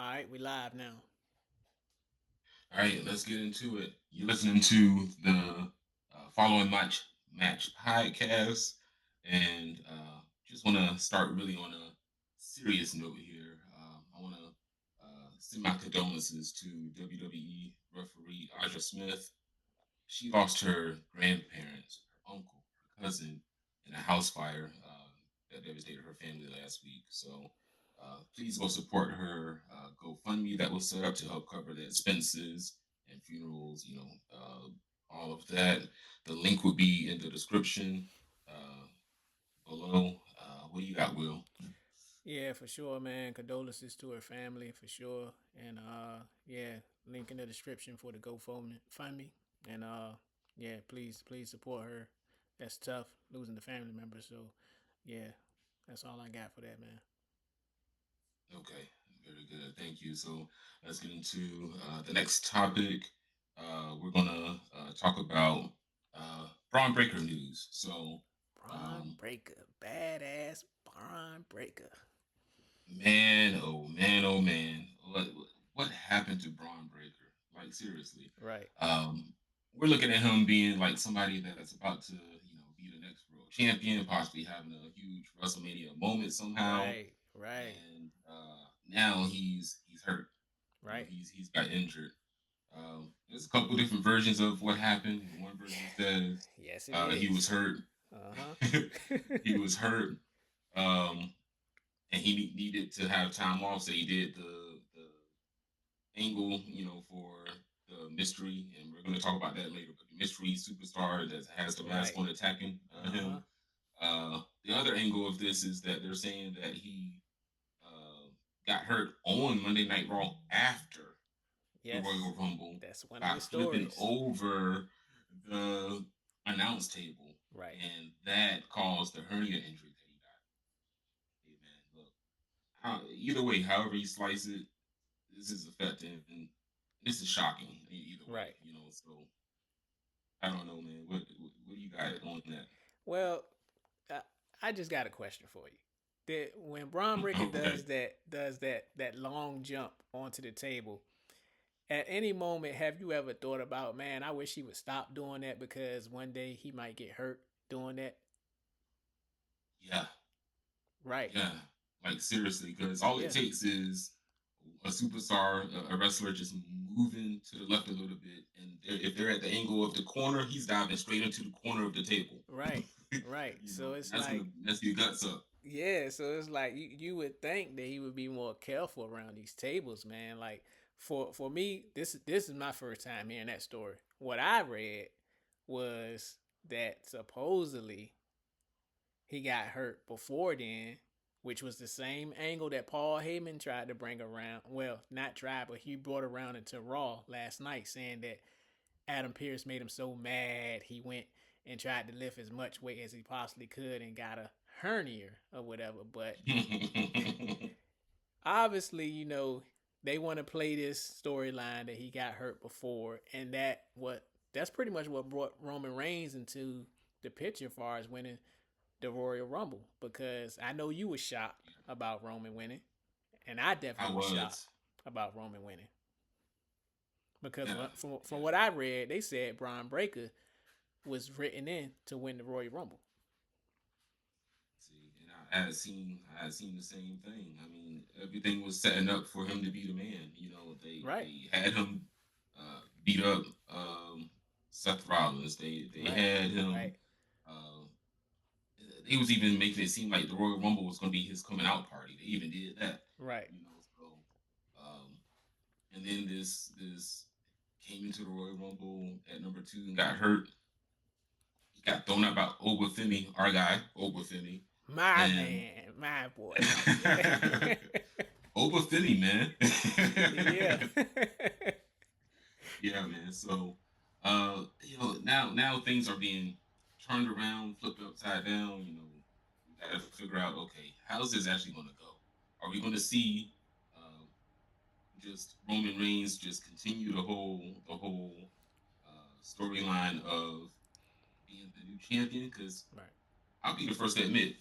All right, we live now. All right, let's get into it. You're listening to the following match podcast, and just want to start really on a serious note here. I want to send my condolences to WWE referee Aja Smith. She lost her grandparents, her uncle, her cousin, in a house fire that devastated her family last week. So please go support her GoFundMe that was set up to help cover the expenses and funerals, all of that. The link will be in the description uh, below. What do you got, Will? Yeah, for sure, man. Condolences to her family, for sure. And yeah, link in the description for the GoFundMe. Find me. And yeah, please support her. That's tough losing the family member. So yeah, that's all I got for that, man. Okay, very good. Thank you. So let's get into the next topic. We're gonna talk about Braun Breaker news. So, Braun um, Breaker, badass Braun Breaker. man, oh man, oh man, what happened to Braun Breaker? Like seriously, Right, um, we're looking at him being like somebody that's about to, be the next world champion, possibly having a huge WrestleMania moment somehow, right, and now he's hurt. right. He's got injured. There's a couple different versions of what happened. One version says Yes, it he was is. hurt. Uh huh. He was hurt, um, and he needed to have time off, so he did the angle, for the mystery, and we're going to talk about that later. But the mystery superstar that has the mask Right. on attacking Uh huh. him. The other angle of this is that they're saying that he uh, got hurt on Monday Night Raw after the Yes, Royal Rumble that's one of by the flipping stories. over the announce table, Right. and that caused the hernia injury that he got. Hey man, look, either way, however you slice it, this is affecting. This is shocking either way, Right. So I don't know, man. What do you got on that? Well, I, I just got a question for you. That when Braun Breaker Okay. does that long jump onto the table, at any moment have you ever thought about, man, I wish he would stop doing that because one day he might get hurt doing that? Yeah, Right. yeah. Like seriously, because all it Yeah. takes is a superstar, a wrestler just moving to the left a little bit, and if they're at the angle of the corner, he's diving straight into the corner of the table. Right. Right. So And it's that's like gonna mess your guts up. yeah, so it's like you would think that he would be more careful around these tables, man. Like for me, this is my first time hearing that story. What I read was that supposedly he got hurt before then, which was the same angle that Paul Heyman tried to bring around. Well, not tried, but he brought around into Raw last night, saying that Adam Pearce made him so mad he went and tried to lift as much weight as he possibly could and got a hernia or whatever. But obviously, they want to play this storyline that he got hurt before, and that's pretty much what brought Roman Reigns into the picture as far as winning the Royal Rumble. Because I know you were shocked about Roman winning, and I I definitely was shocked was, about Roman winning. Because yeah, from yeah. what I read, they said Braun Breaker was written in to win the Royal Rumble. See, and I had seen the same thing. I mean, everything was setting up for him to be the man. Right, They had him beat up Seth Rollins. They right, had him. right, Uh, he was even making it seem like the Royal Rumble was going to be his coming out party. They even did that. right. So um, and then this came into the Royal Rumble at number 2 and got hurt. He got thrown out by Obafemi, our guy Obafemi, My and man, my boy. Yeah. Obafemi, man. Yeah. Yeah, man. So, now things are being turned around, flipped upside down. We got to figure out, okay, how's this actually going to go? Are we going to see um, just Roman Reigns just continue the whole storyline of being the new champion? Because Right. I'll be the first to admit,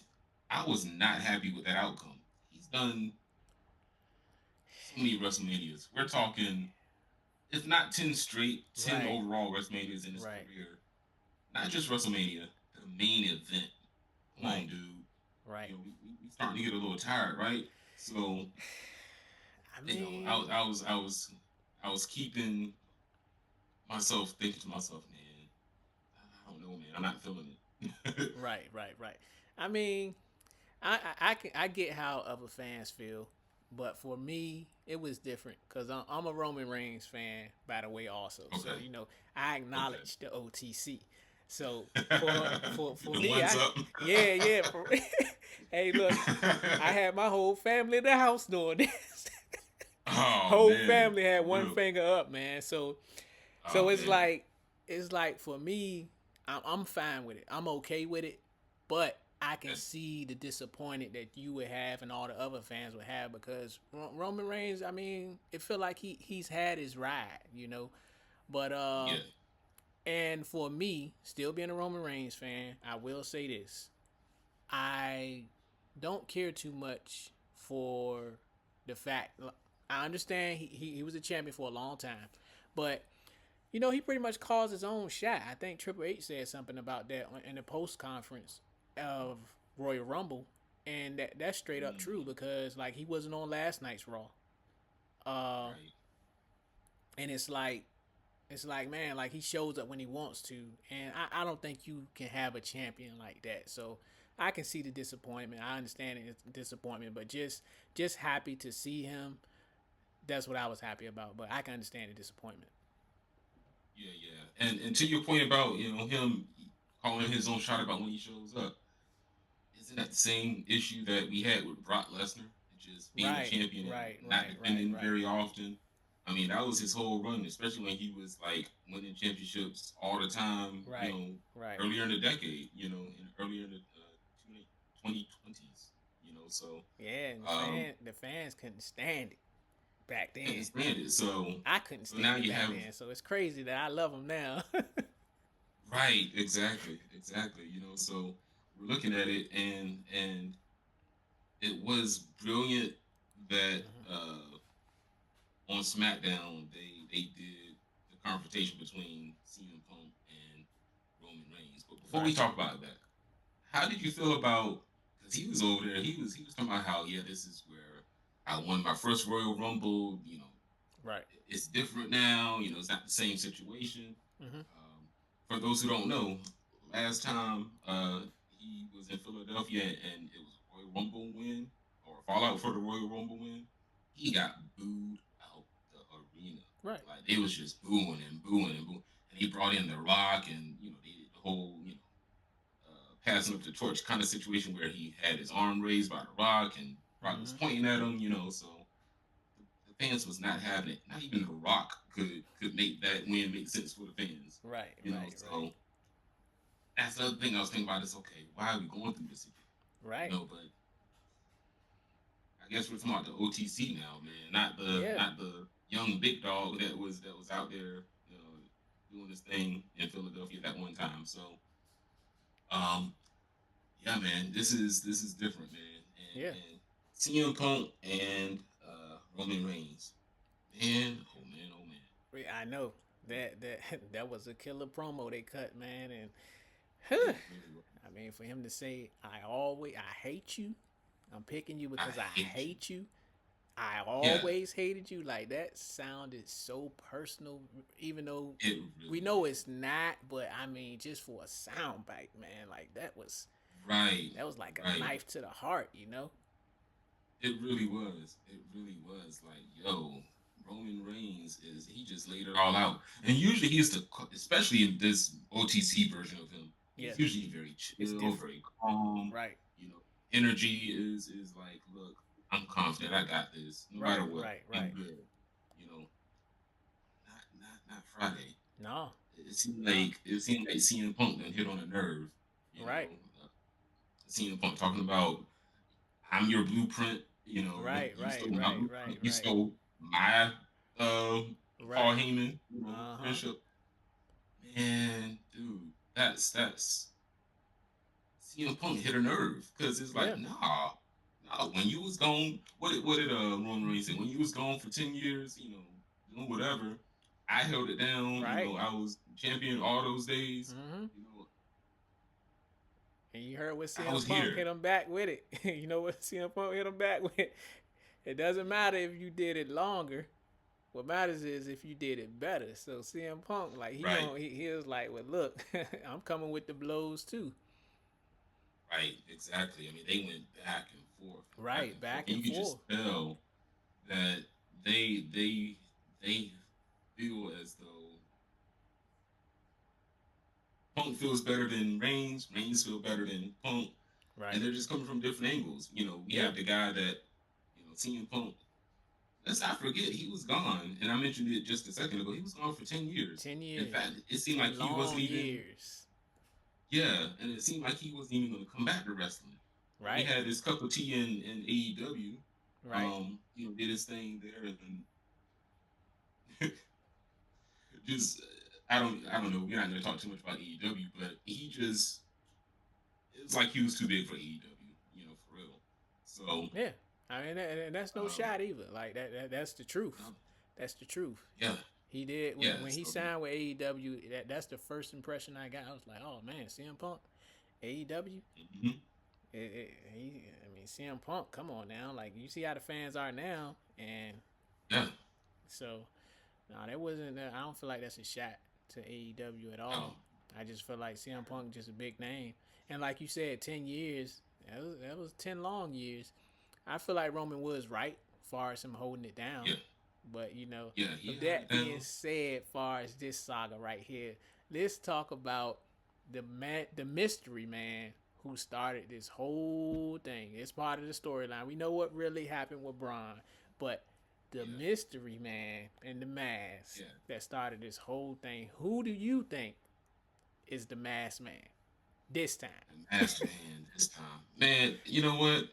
I was not happy with that outcome. He's done so many WrestleManias. We're talking, if not 10 straight, 10 Right, overall WrestleManias in his right, career. Not just WrestleMania, the main event. Come on, right, dude. right. We starting to get a little tired, right? So, I mean, I was keeping myself thinking to myself, man, I don't know, man. I'm not feeling it. right, right, right. I mean, I get how other fans feel, but for me, it was different because I'm a Roman Reigns fan, by the way, also. So Okay. I Okay. acknowledge the OTC. So for The me, one's I up. yeah. Hey, look, I had my whole family in the house doing this. Oh Whole man, family had for one real. finger up, man. So Oh man. it's like for me, I'm fine with it. I'm okay with it, but I can Okay. see the disappointment that you would have and all the other fans would have because Roman Reigns. I mean, it feel like he's had his ride. But Yeah. and for me, still being a Roman Reigns fan, I will say this: I don't care too much for the fact. I understand he was a champion for a long time, but he pretty much caused his own shot. I think Triple H said something about that in the post conference of Royal Rumble, and that's straight up true Mm, because like he wasn't on last night's Raw, uh, right. and it's like man, like he shows up when he wants to, and I don't think you can have a champion like that. So I can see the disappointment. I understand it's disappointment, but just happy to see him. That's what I was happy about, but I can understand the disappointment. Yeah, yeah. And to your point about him calling his own shot about when he shows up, isn't that the same issue that we had with Brock Lesnar? Just being a Right, champion and right, not right, right, defending right, very often. I mean, that was his whole run, especially when he was like winning championships all the time. right, right. Earlier in the decade. Earlier in the 2020s. So Yeah, and um, the fans couldn't stand it back couldn't then. stand it. I couldn't So now stand it you back have then. So it's crazy that I love him now. right, exactly, exactly. So we're looking at it, and it was brilliant that Mhm. on SmackDown they did the confrontation between CM Punk and Roman Reigns. But before we Right, talk about that, how did you feel about? Because he was over there, he was talking about how this is where I won my first Royal Rumble. right. It's different now. It's not the same situation. Hmm. For those who don't know, last time he was in Philadelphia and it was a Royal Rumble win or a fallout for the Royal Rumble win, he got booed out the arena. Right. Like they was just booing and booing and booing. And he brought in The Rock and they did the whole passing up the torch kind of situation where he had his arm raised by The Rock and Rock was Hmm. pointing at him. So the fans was not having it. Not even The Rock could make that win make sense for the fans. Right, right, right, So that's the other thing I was thinking about is okay, why are we going through this again? right. But I guess we're talking about the OTC now, man, not the Yeah. not the young big dog that was out there, doing this thing in Philadelphia that one time. So, um, yeah, man, this is different, man, Yeah. and CM Punk and Roman Reigns, man, oh man, oh man, I know that that was a killer promo they cut, man, and it really was. I mean for him to say I hate you. I'm picking you I because I hate you. hate you. I Yeah, always hated you. Like that sounded so personal, even though it we really know did. it's not. But I mean, just for a sound bite, man, like Right, that was like a right. knife to the heart. It really was. It really was. Like, yo, Roman Reigns he just laid it all out. And usually especially in this OTC version of him, Yeah, he's usually very it's chill, different, very calm. right? You know, energy is like, look, I'm confident. I got this. No matter Right, what, right, I'm right. good. You know, not Friday. No, no, It seemed like CM Punk done hit on a nerve. You right, know, uh, CM Punk talking about I'm your blueprint. right, You right, stole my right, right, blueprint. You right, stole my uh, Paul right. Heyman, Uh huh. friendship. Man, dude, that's CM Punk hit a nerve because it's Yeah, like, nah, When you was gone, what did Roman Reigns say? When you was gone for 10 years, doing whatever, I held it down. Right. I was champion all those days. Mm-hmm. You know, And you heard what I CM was Punk hit here. him back with it. You know what CM Punk hit him back with? It doesn't matter if you did it longer. What matters is if you did it better. So CM Punk, like Right, he was like, well, look, I'm coming with the blows too. right, exactly. I mean, they went back and forth and back Right, and forth, back and and you could forth. just tell that they feel as though Punk feels better than Reigns. Reigns feel better than Punk, and Right. they're just coming from different angles. We Yeah. have the guy that CM Punk. Let's not forget he was gone, and I mentioned it just a second ago. He was gone for 10 years. 10 In years. fact, it seemed like 10 he wasn't long even. years. Yeah, and it seemed like he wasn't even going to come back to wrestling. When he Right. had his cup of tea in AEW, Right. did his thing there, and just I don't know. We're not going to talk too much about AEW, but he just it's like he was too big for AEW, for real. So, Yeah. I mean, and that's no um, shot either. Like that's the truth. no, That's the truth. yeah, He did yeah. when he So, signed with AEW. That's the first impression I got. I was like, oh man, CM Punk, AEW. mhm, I mean, CM Punk. Come on now, like you see how the fans are now, and yeah, so no, that wasn't. I don't feel like that's a shot to AEW at no, all. I just feel like CM Punk just a big name, and like you said, 10 years. That was 10 long years. I feel like Roman was right, as far as him holding it down. yeah, But yeah. He with held it that being down. said, far as this saga right here, let's talk about the mystery man who started this whole thing. It's part of the storyline. We know what really happened with Braun, but the Yeah, mystery man and the mask yeah. that started this whole thing. Who do you think is the masked man this time? The masked man this time, man. You know what?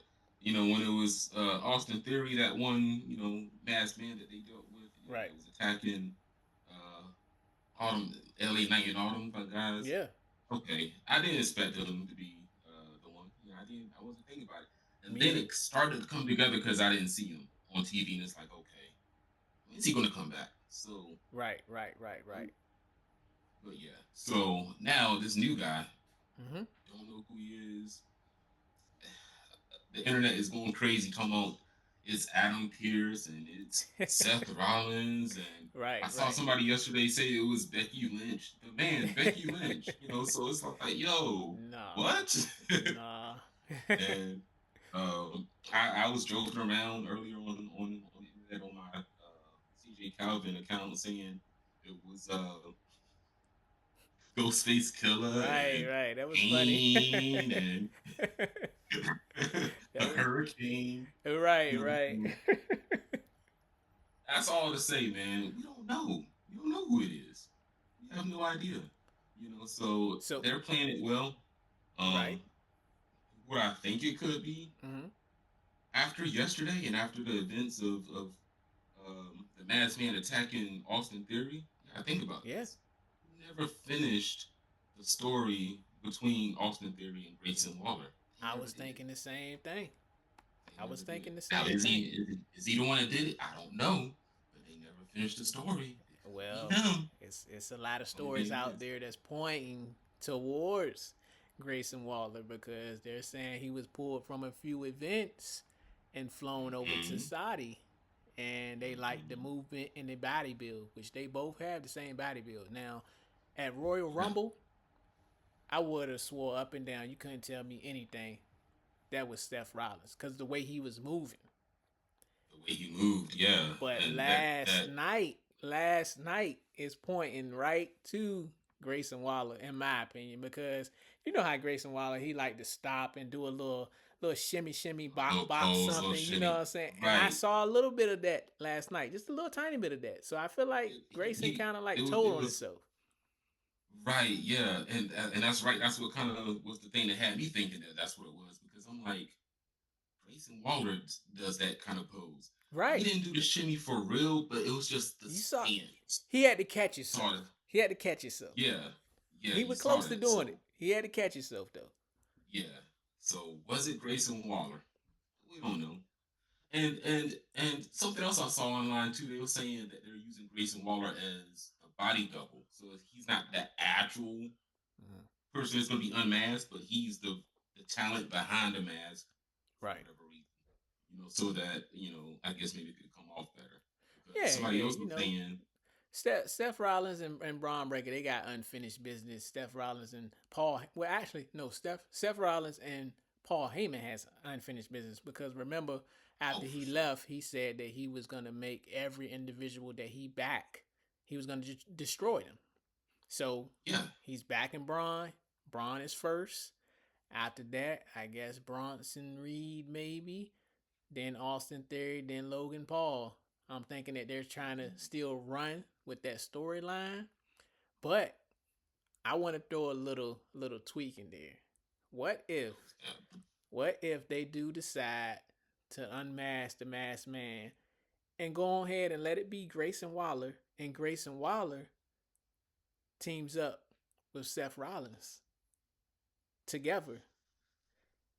When it was Austin Theory, that one, masked man that they dealt with, Right. that was attacking uh, Autumn, LA Night and Autumn, by guys. Yeah. Okay, I didn't expect him to be the one. I didn't. I wasn't thinking about it, and Me then either. it started to come together because I didn't see him on TV, and it's like, okay, when is he gonna come back? So, Right. Right. Right. um, Right. but yeah. So now this new guy, Mm-hmm. don't know who he is. The internet is going crazy. Talking about it's Adam Pierce and it's Seth Rollins, and Right. I saw Right. somebody yesterday say it was Becky Lynch. The man, Becky Lynch. So it's like, yo, Nah. what? Nah. And I was joking around earlier on the internet on my CJ Calvin account saying it was Ghostface Killer Right, and right. That was funny. Kane and the That was Hurricane. right, You know, right. so that's all to say, man. We don't know. We don't know who it is. We have no idea. So So, they're playing it well. right. Um, what I think it could be Mm-hmm. after yesterday and after the events of the Masked Man attacking Austin Theory. I think about Yeah, this. We never finished the story between Austin Theory and Grayson Waller. They I never was did it. thinking the same thing. They I was never did thinking it. the Now, same thing. is he the one that did it? I don't know, but they never finished the story. It could be Well, him. it's a lot of Only thing stories it out is. there that's pointing towards Grayson Waller because they're saying he was pulled from a few events and flown over to Mm-hmm. Saudi, and they like the Mm-hmm. movement and the body build, which they both have the same body build. Now, at Royal Yeah, Rumble, I would have swore up and down you couldn't tell me anything that was Seth Rollins because the way he was moving. the way he moved, yeah, But and that last night is pointing right to Grayson Waller, in my opinion, because you know how Grayson Waller he like to stop and do a little shimmy shimmy bop little bop pose, little something, you know what shimmy, I'm saying? And I right? saw a little bit of that last night, just a little tiny bit of that. So I feel like Grayson He kind of it like was told it on was himself. right, yeah, and that's right. That's what kind of was the thing that had me thinking that that's what it was because I'm like Grayson Waller does that kind of pose. He Right. didn't do the shimmy for real, but it was just the You saw stance. he had to catch Saw himself. it. He had to catch himself. Yeah, yeah, He you was saw close to that. doing it. So He had to catch himself though. yeah, so was it Grayson Waller? We don't know. And something else I saw online too. They were saying that they're using Grayson Waller as a body double, so he's not that actual Mhm. person that's going to be unmasked, but he's the talent behind the mask for Right. whatever reason. So that I guess maybe it could come off better because Yeah, somebody yeah. else was saying, Steph Rollins and Braun Breaker, they got unfinished business. Steph Rollins and Paul. Well, actually, no. Steph Rollins and Paul Heyman has unfinished business because remember, oh, after for he sure, left, he said that he was gonna make every individual that he back. He was gonna destroy them. So yeah, he's backing Braun. Braun is first. After that, I guess Bronson Reed maybe, then Austin Theory, then Logan Paul. I'm thinking that they're trying to still run with that storyline, but I want to throw a little tweak in there. What if yeah. what if they do decide to unmask the masked man and go ahead and let it be Grayson Waller, and Grayson Waller teams up with Seth Rollins together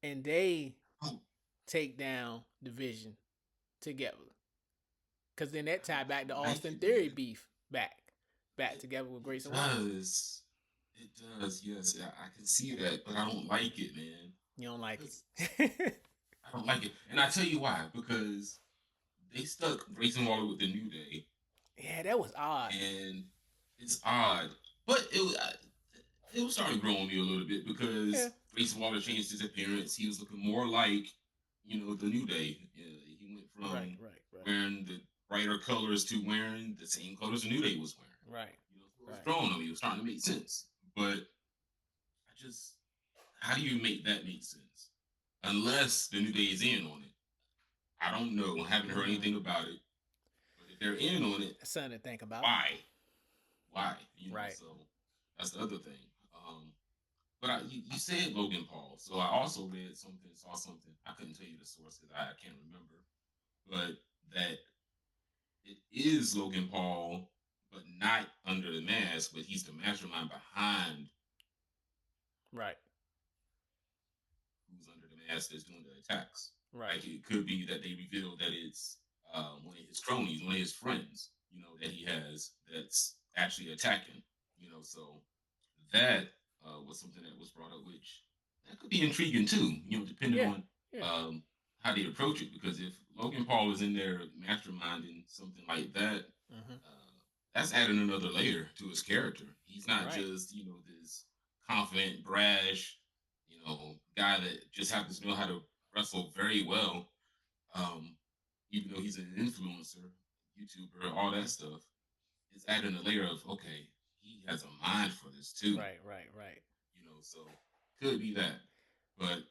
and they Oh, take down Division together. Cause then that tie I back to don't like Austin it, Theory man. beef back It, together with it Grayson Waller. does. It does. Yes, I can see that, but I don't like it, man. You don't like Because it. I don't like it, and I tell you why. Because they stuck Grayson Waller with the New Day, Yeah, that was odd. and it's odd, but it was starting to grow on me a little bit Yeah. because Grayson Waller changed his appearance. He was looking more like the New Day. He went Right, from right, right, wearing the brighter colors to wearing the same colors the New Day was wearing. right, So it was right. growing on me. It was starting to make sense, but I just how do you make that make sense? Unless the New Day is in on it. I don't know. I haven't heard anything Mm, about it. But if they're in on it, that's something to think about. why? Why? Right. So that's the other thing. But you said Logan Paul, so I also read something, saw something. I couldn't tell you the source because I can't remember, but that it is Logan Paul, but not under the mask. But he's the mastermind behind Right. who's under the mask that's doing the attacks. Right. Like it could be that they reveal that it's one of his cronies, one of his friends, that he has that's actually attacking. So that was something that was brought up, which that could be intriguing too. Depending Yeah. on Yeah. how they approach it. Because if Logan Paul is in there masterminding something like that, Mm-hmm. that's adding another layer to his character. He's not Right. just this confident, brash, guy that just happens to know how to wrestle very well. Um, even though he's an influencer, YouTuber, all that stuff, it's adding a layer of okay, he has a mind for this too. Right. Right. Right. So could be that, but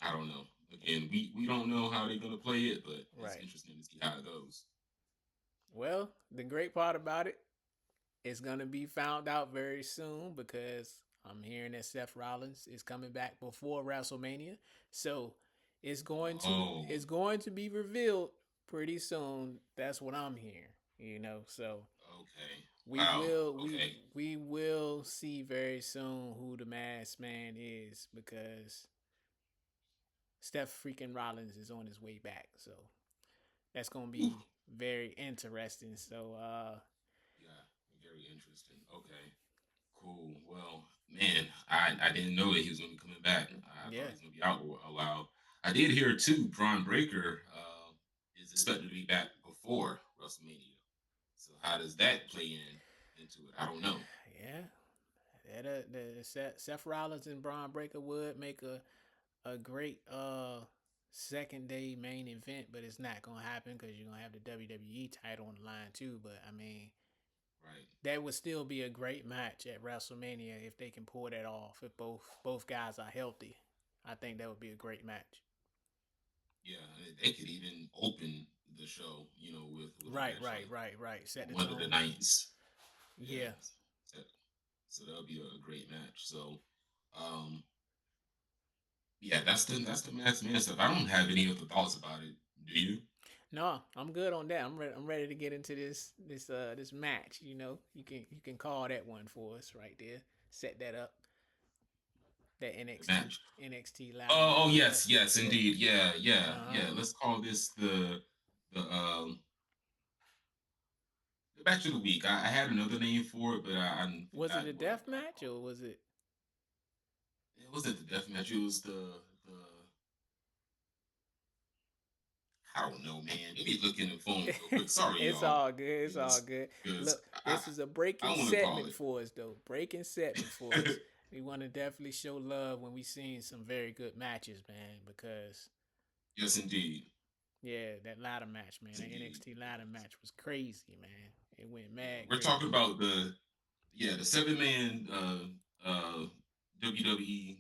I don't know. Again, we don't know how they're gonna play it, but it's Right. interesting to see how it goes. Well, the great part about it is gonna be found out very soon because I'm hearing that Seth Rollins is coming back before WrestleMania. So Oh, it's going to be revealed pretty soon. That's what I'm hearing. So okay. we Wow. will Okay. we will see very soon who the masked man is because Steph freaking Rollins is on his way back. So that's gonna Whew. be very interesting. So Yeah. Very interesting. Okay. Cool. Well, man, I didn't know that he was gonna be coming back. I thought yeah. he was gonna be out a while. I did hear too. Braun Breaker is expected to be back before WrestleMania. So how does that play into it? I don't know. Yeah. The Seth Rollins and Braun Breaker would make a great second day main event, but it's not gonna happen because you're gonna have the WWE title on the line too. But I mean, Right. that would still be a great match at WrestleMania if they can pull that off. If both guys are healthy, I think that would be a great match. Yeah, they could even open the show, with a Right, match right, like right, right. Set the one of the tone. nights. Yeah. Yeah. So, so that'll be a great match. So, um, yeah, that's the Masked Man stuff. I don't have any other thoughts about it. Do you? No, I'm good on that. I'm ready to get into this match. You can call that one for us right there. Set that up. That the NXT match. NXT ladder Oh, oh match. Yeah. yes, yes, indeed. Yeah, Uh yeah, huh. yeah. Let's call this the match of the week. I had another name for it, but I Was it forgot a what death I match called or was it? it. It wasn't the death match. It was the I don't know, man. Let me look in the phone real quick. Sorry, It's y'all. all good. It's all Because good. because Look, this is a I breaking don't want to call segment it. for us, though. Breaking segment for us. We want to definitely show love when we seen some very good matches, man. Because Yes, indeed. yeah, that ladder match, man. Yes, That indeed. NXT ladder match was crazy, man. It went Yeah, mad we're talking crazy. about the 7-man WWE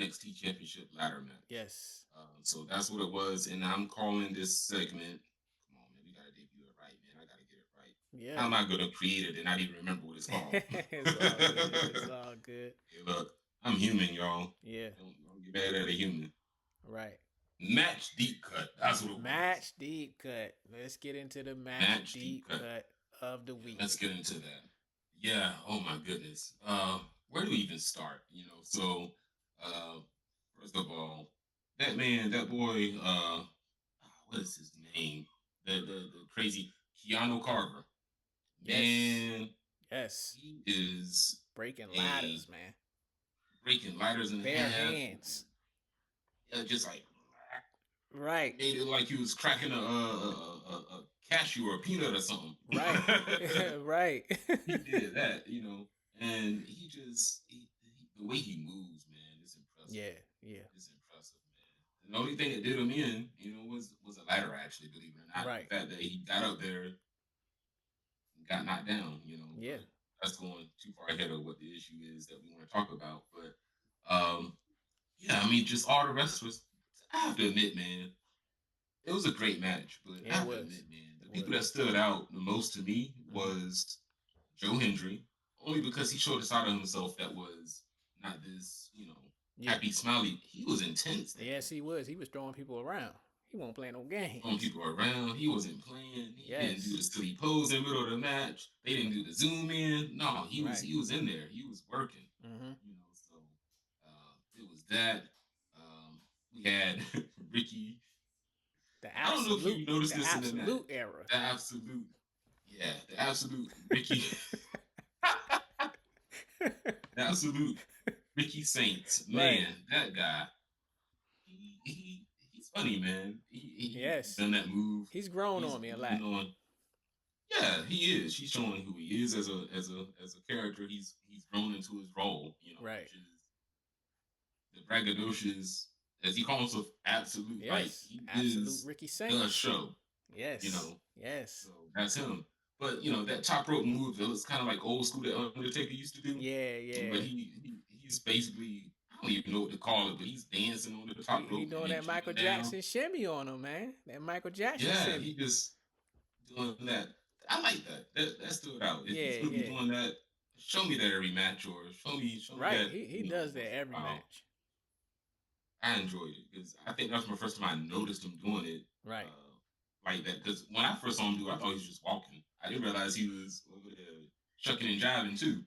NXT Championship Ladder Match. Yes. So that's what it was, and I'm calling this segment. Come on, man, we gotta debut it right, man. I gotta get it right. Yeah. How am I gonna create it and not even remember what it's called? It's all good. It's all good. Hey, look, I'm human, y'all. Yeah. Don't get mad at a human. Right. Match deep cut. That's what it was. Match deep cut. Let's get into the match Match deep deep cut. cut of the Yeah, let's week. get into that. Yeah. Oh my goodness. Where do we even start? So uh, first of all, that man, that boy, what is his name? The crazy Keanu Carver. Yes. Man, Yes. he is Breaking a ladders, man. breaking lighters in Bare half. hands. Just like Right. made it like he was cracking a cashew or a peanut or something. Right. Right. He did that, and the way he moves, man, is impressive. Yeah. Yeah. It's impressive, man. The only thing that did him in, was a ladder, actually, believe it or not. Right. The fact that he got up there and got knocked down, Yeah. but that's going too far ahead of what the issue is that we want to talk about. But yeah, I mean, just all the wrestlers. I have to admit, man, it was a great match. But I Yeah, it have to was. admit, man, the It people was. that stood out the most to me Mm-hmm. was Joe Hendry, only because he showed a side of himself that was not this, Yeah. happy, smiley. He was intense that Yes, he night. was. He was throwing people around. He won't play no Throwing games. people around. He wasn't playing. He didn't do Yes. the silly pose in the middle of the match. They didn't do the zoom in. No, he was Right. he was in there. He was working. Mm-hmm. So it was that. We had Ricky. The I don't know if absolute. you noticed The this in the match. absolute era. The absolute, yeah, the absolute Ricky, the absolute Ricky Saints, Right. man, that guy, he's funny, man. He Yes. done that move. He's grown He's on me a lot. moving on. Yeah, he is. He's showing who he is as a character. He's grown into his role, Right. which is the braggadocious, as he calls himself, absolute. Like Yes. he Absolute is Ricky the Saints. show, you Yes. know. Yes. So that's him. But that top rope move, it was kind of like old school that Undertaker used to do. Yeah. But Yeah. he's basically, I don't even know what to call it, but he's dancing on the top He rope and doing then that Michael jumping down. Jackson shimmy on him, man. That Michael Jackson Yeah, shimmy. he just doing that. I like that. That stood out. If he's Yeah. gonna be Yeah. doing that, show me that every match, or show me Right. that He does once that in a every while. match. I enjoyed it because I think that's my first time I noticed him doing it Right. like that. Because when I first saw him do it, I thought he was just walking. I didn't realize he was over there shucking and jiving too.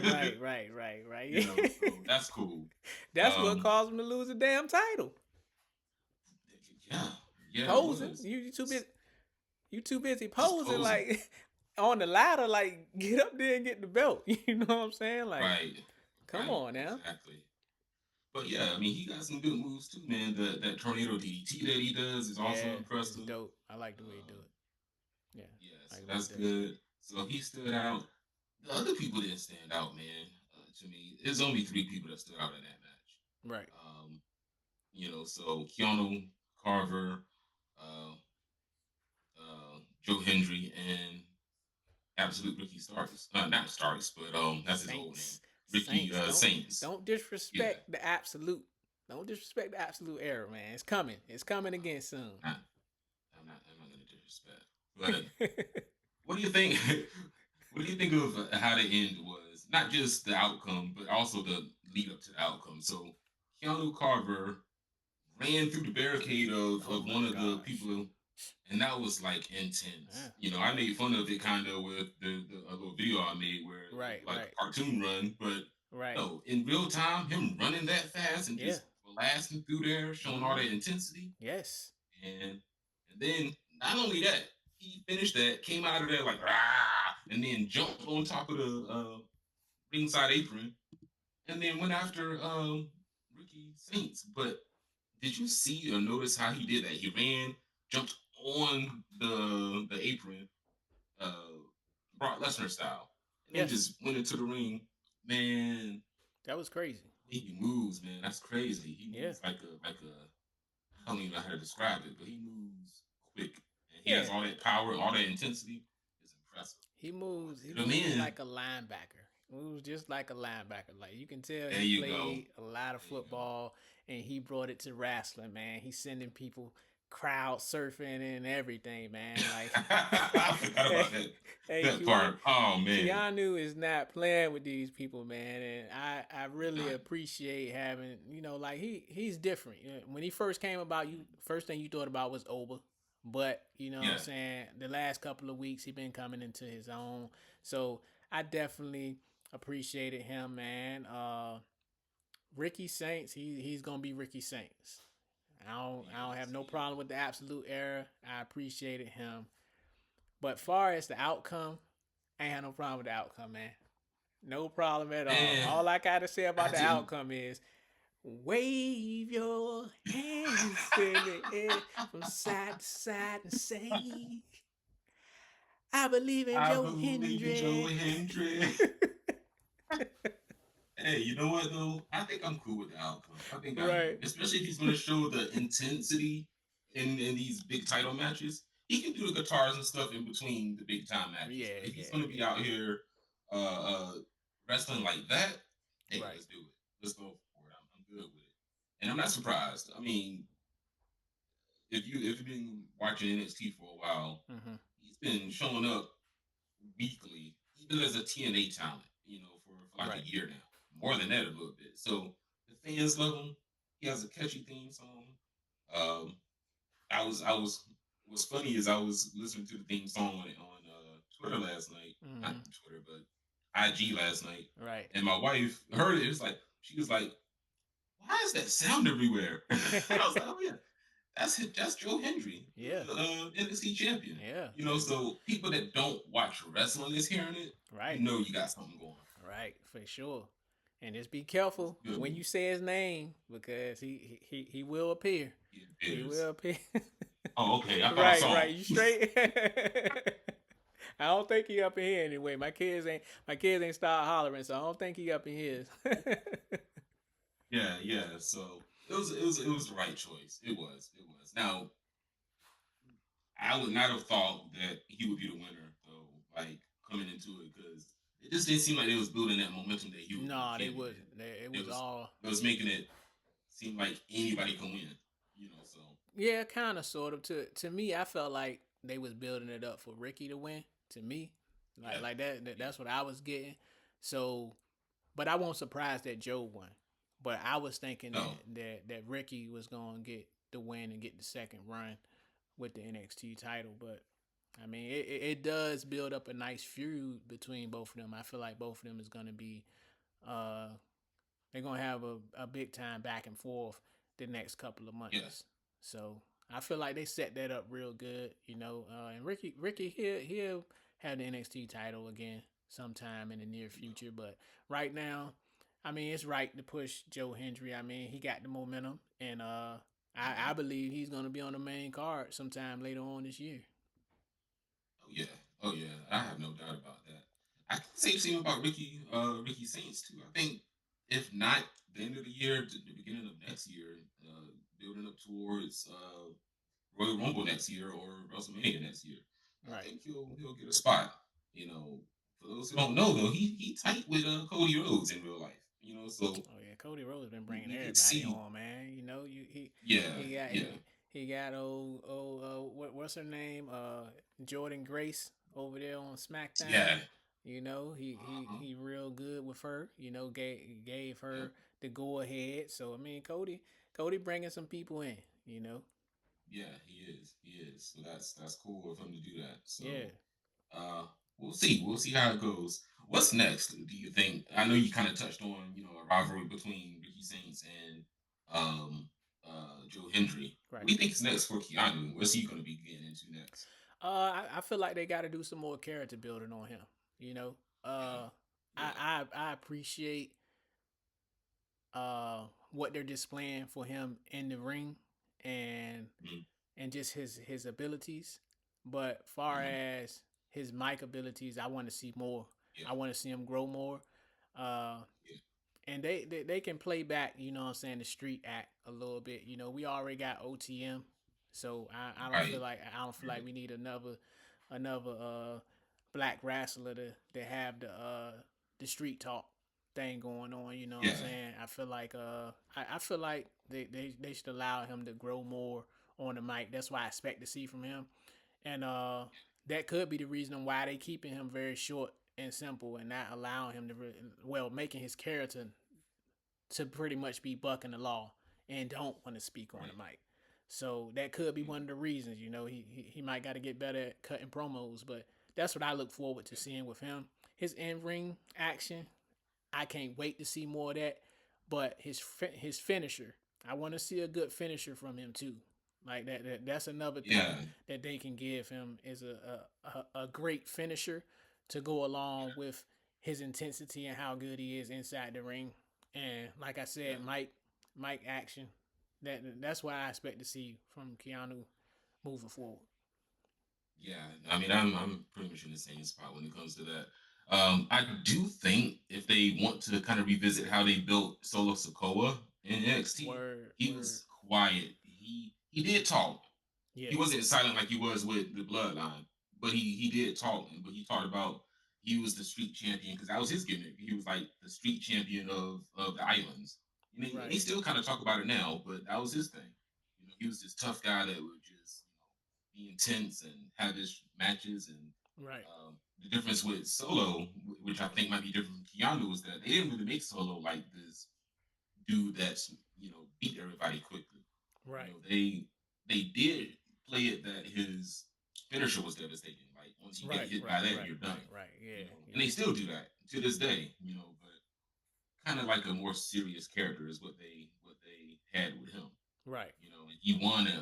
Right. Right. Right. Right. So that's cool. That's what Um, caused him to lose the damn title. yeah, yeah, it Posing. was. You too busy. You too busy Just posing posing, like on the ladder. Like get up there and get the belt. You know what I'm saying? Like right, come right, on now. exactly. But yeah, I mean, he got some good moves too, man. That tornado DDT that he does is also Yeah, it's impressive. dope. I like the way he do Um, it. Yeah, yeah, I so like the way he that's does that. good. So he stood out. The other people didn't stand out, man. To me, there's only three people that stood out in that match. Right. So Keanu Carver, uh, Joe Hendry, and Absolute Ricky Starks. Not Starks, but that's his old name. Saints. Ricky Saints. Saints. Don't Yeah, disrespect the absolute. Don't disrespect the absolute era, man. It's coming. It's coming again soon. not, I'm not gonna disrespect. But what do you think? What do you think of how the end was? Not just the outcome, but also the lead up to the outcome. So Keanu Carver ran through the barricade Oh of my one of the gosh. people, and that was like intense. Yeah. I made fun of it kind of with the a little video I made where it Right, looked like right. a cartoon run, but Right. No, in real time, him running that fast and Yeah. just blasting through there, showing all Mm-hmm. that intensity, Yes. and and then not only that, he finished that, came out of there like rah, and then jumped on top of the ringside apron, and then went after Ricky Saints. But did you see or notice how he did that? He ran, jumped on the apron, uh, Brock Lesnar style, and then Yes. just went into the ring. Man, That was crazy. he moves, man. That's crazy. He Yeah. moves like a. I don't even know how to describe it, but he moves quick, and he has Yeah. all that power, all that intensity. It's impressive. He So moves. He get him moves in. like a linebacker. Moves just like a linebacker. Like you can tell, There he you go. played a lot of There you go. football, and he brought it to wrestling. Man, he's sending people crowd surfing and everything. Man, like, I forgot hey, about hey, that part. Oh man. Keanu is not playing with these people, man, and I really Not. appreciate having, like, he's different. When he first came about, you first thing you thought about was Oba, but you know what I'm Yeah. saying, the last couple of weeks he been coming into his own, so I definitely appreciated him, man. Ricky Saints, he's gonna be Ricky Saints. He I don't is. have no He problem is. with the absolute era. I appreciated him, but far as the outcome, I ain't had no problem with the outcome, man. No problem at all. Man, All I gotta say I about the didn't. outcome is wave your hands in the air from side to side and say, I believe in I Joe believe in Joe Hendry. Hendry. Hey, you know what though? I think I'm cool with the outcome. I think I am, Right. especially if he's going to show the intensity in these big title matches. He can do the guitars and stuff in between the big time matches, Yeah, but if he's yeah, going to be yeah. out here uh, uh, wrestling like that, hey, Right. let's do it. Let's go for it. I'm good with it, and I'm not surprised. I mean, if you've been watching NXT for a while, Mm-hmm. he's been showing up weekly, even as a TNA talent, for like a Right. year now. More than that, a little bit. So the fans love him. He has a catchy theme song. Um, I was what's funny is I was listening to the theme song on Twitter last night, not Mm-hmm. Twitter, but IG last night, Right. and my wife heard it. It's like she was like, "Why is that sound everywhere?" And I was like, "Oh yeah, that's Joe Hendry, Yeah. NXT champion." Yeah. So people that don't watch wrestling is hearing it. Right. You got something going. Right. For sure. And just be It's careful a good when one. you say his name because he will appear. It He is. will appear. Oh, okay. I thought I Right, saw right. him. You straight? I don't think he up in here anyway. My kids ain't start hollering, so I don't think he up in his. Yeah, yeah. So it was the right choice. It was. It was. Now I would not have thought that he would be the winner though. Like coming into it because it just didn't seem like they was building that momentum that he would be No, the they champion. wasn't. It It was was all, it was making it seem like anybody can win. So yeah, kind of, sort of. To me, I felt like they was building it up for Ricky to win. To me, like yeah, like that. yeah. That's what I was getting. So, but I won't surprise that Joe won. But I was thinking No, that Ricky was gonna get the win and get the second run with the NXT title. But I mean, it does build up a nice feud between both of them. I feel like both of them is gonna be uh they're gonna have a big time back and forth the next couple of yeah, months. So I feel like they set that up real good, and Ricky he'll have the NXT title again sometime in the near he will. future. But right now, I mean, it's right to push Joe Hendry. I mean, he got the momentum, and I Hmm. believe he's gonna be on the main card sometime later on this year. Oh yeah, oh yeah. I have no doubt about that. I can say the same about Ricky Saints too. I think if not the end of the year, the beginning of next year, building up towards Royal Rumble next year or WrestleMania next year, I Right. think he'll get a spot. You know, for those who don't know though, he tight with Cody Rhodes in real life. So Oh yeah, Cody Rhodes been we, bringing we could everybody see. on, man. Yeah, he got yeah, he got what's her name, Jordan Grace over there on yeah. SmackDown. Uh-huh. He real good with her. Gave Yep. her the go ahead. So I mean, Cody bringing some people in. Yeah, he is. He is. So that's cool of him to do that. Yeah. So uh we'll see. We'll see how it goes. What's next? Do you think? I know you kind of touched on, a rivalry between Ricky Saints and um, Joe Hendry. What Right. do you think is next for Keanu? What's he going to be getting into next? I feel like they got to do some more character building on him. You know, Yeah, uh, yeah, I appreciate what they're displaying for him in the ring, and mm, just his abilities. But far mm, as his mic abilities, I want to see more. yeah, I want to see him grow more. Uh, yeah. and they can play back, you know what I'm saying, the street act a little bit. You know, we already got OTM, so Right, I don't feel like right. we need another black wrestler to have the street talk thing going on, you know what I'm Yeah, saying? I feel like I feel like they should allow him to grow more on the mic. That's what I expect to see from him. And that could be the reason why they keeping him very short and simple and not allowing him to making his character to pretty much be bucking the law and don't want to speak on right. the mic. So that could be one Mm, of the reasons. You know, he might got to get better at cutting promos, but that's what I look forward to yeah, seeing with him. His in ring action, I can't wait to see more of that. But his finisher, I want to see a good finisher from him too. Like that's another thing yeah, that they can give him is a great finisher to go along with his intensity and how good he is inside the ring. And like I said, yeah. Mike action. That's what I expect to see from Keanu moving forward. Yeah, I mean, I'm pretty much in the same spot when it comes to that. I do think if they want to kind of revisit how they built Solo Sokoa in NXT, Word, he word. was quiet. He did talk. Yeah, He wasn't silent like he was with the Bloodline, but he did talk. But he talked about he was the street champion because that was his gimmick. He was like the street champion of the islands. And right, he still kind of talk about it now, but that was his thing. He was this tough guy that would just be intense and have his matches. And right, the difference with Solo, which I think might be different from Keanu, is that they didn't really make Solo like this dude that's beat everybody quickly. right, They did play it that his finisher was devastating. Like once you get right, hit right, by that, right, you're done. right, right. Yeah, And yeah. they still do that to this day. But kind of like a more serious character is what they had with him. Right. And he won a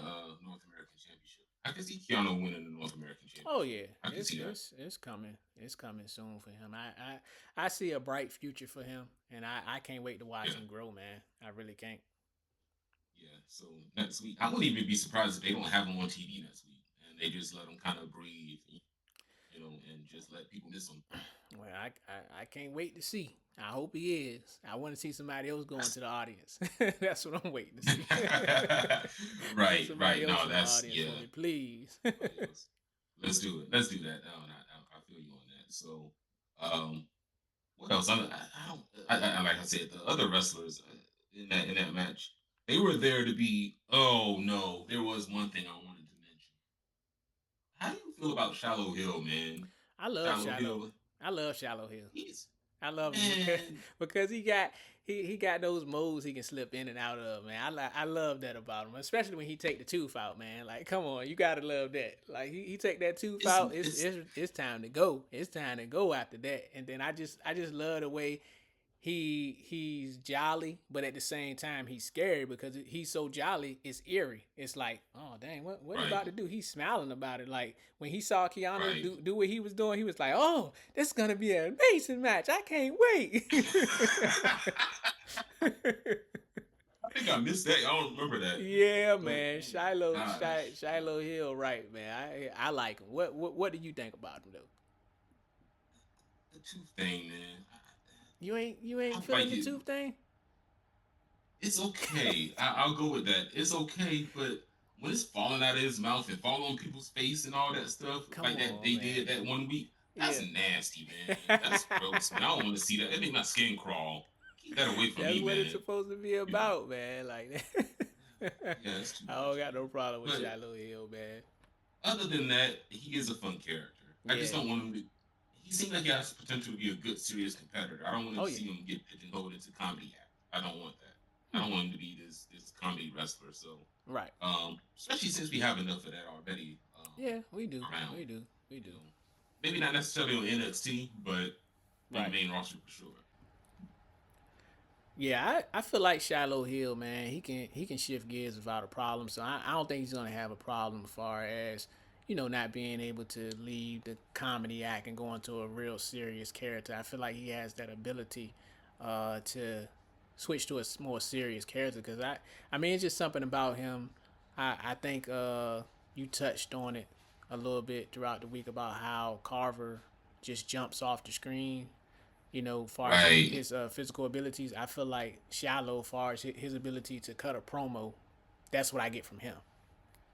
North American Championship. I can see Keanu winning the North American Oh Championship. yeah, I can see that. it's coming. It's coming soon for him. I see a bright future for him, and I can't wait to watch Yeah, him grow, man. I really can't. yeah. So next week, I wouldn't even be surprised if they don't have him on TV next week and they just let him kind of breathe, and just let people miss him. Well, I can't wait to see. I hope he is. I want to see somebody else go into the audience. That's what I'm waiting to see. Put Right, somebody right. else No, in the that's audience yeah. for me, please. Somebody else. Let's do it. Let's do that. No, I feel you on that. So, um, what else? I don't. Like I said, the other wrestlers in that match, they were there to be. Oh no, there was one thing I wanted to mention. How do you feel about Shallow Hill, man? I love Shallow Shallow. Hill, I love Shallow Hill. he's I love him because man. he got those moves he can slip in and out of, man. I love that about him, especially when he take the tooth out, man. Like, come on, you gotta love that. Like he take that tooth It's out, it's it's time to go. It's time to go after that. And then I just love the way he's jolly, but at the same time he's scary because he's so jolly. It's eerie. It's like, oh dang, what he right, about to do? He's smiling about it. Like when he saw Keanu right. do what he was doing, he was like, oh, this is gonna be an amazing match. I can't wait. I think I missed that. I don't remember that. Yeah, But man, oh my gosh, Shiloh Hill, right, man. I like him. What do you think about him though? the tooth thing, man. You I ain't feeling like the it. tooth thing? It's okay. I'll go with that. It's okay, but when it's falling out of his mouth and falling on people's face and all that stuff, Come like that on, they man. did that one week, that's Yeah. nasty, man. That's gross, man. I don't want to see that. That made my skin crawl. Keep that away from That's me, what it's man. supposed to be You know, about, man. Like yeah, it's too I don't much, got man. no problem with But Shiloh Hill, man. other than that, he is a fun character. I just Yeah. don't want him to. He seems like he has potential to be a good, serious competitor. I don't want Oh to yeah. see him get pigeonholed into comedy act. I don't want that. I Hmm. don't want him to be this comedy wrestler. So, Right. especially since we have enough of that already Yeah, we do. around. We do. We You do. know, maybe not necessarily on NXT, but on the Right. main roster for sure. Yeah, I feel like Shiloh Hill, man, he can shift gears without a problem. So I don't think he's gonna have a problem as far as not being able to leave the comedy act and go into a real serious character. I feel like he has that ability to switch to a more serious character because I mean it's just something about him. I think you touched on it a little bit throughout the week about how Carver just jumps off the screen far as Right. his physical abilities. I feel like Shallow, far as his ability to cut a promo, that's what I get from him.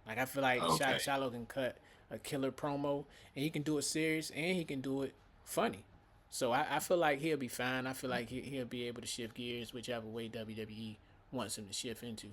Like I feel like Okay. Shallow can cut a killer promo, and he can do it serious, and he can do it funny. So I feel like he'll be fine. I feel like he'll be able to shift gears whichever way WWE wants him to shift into.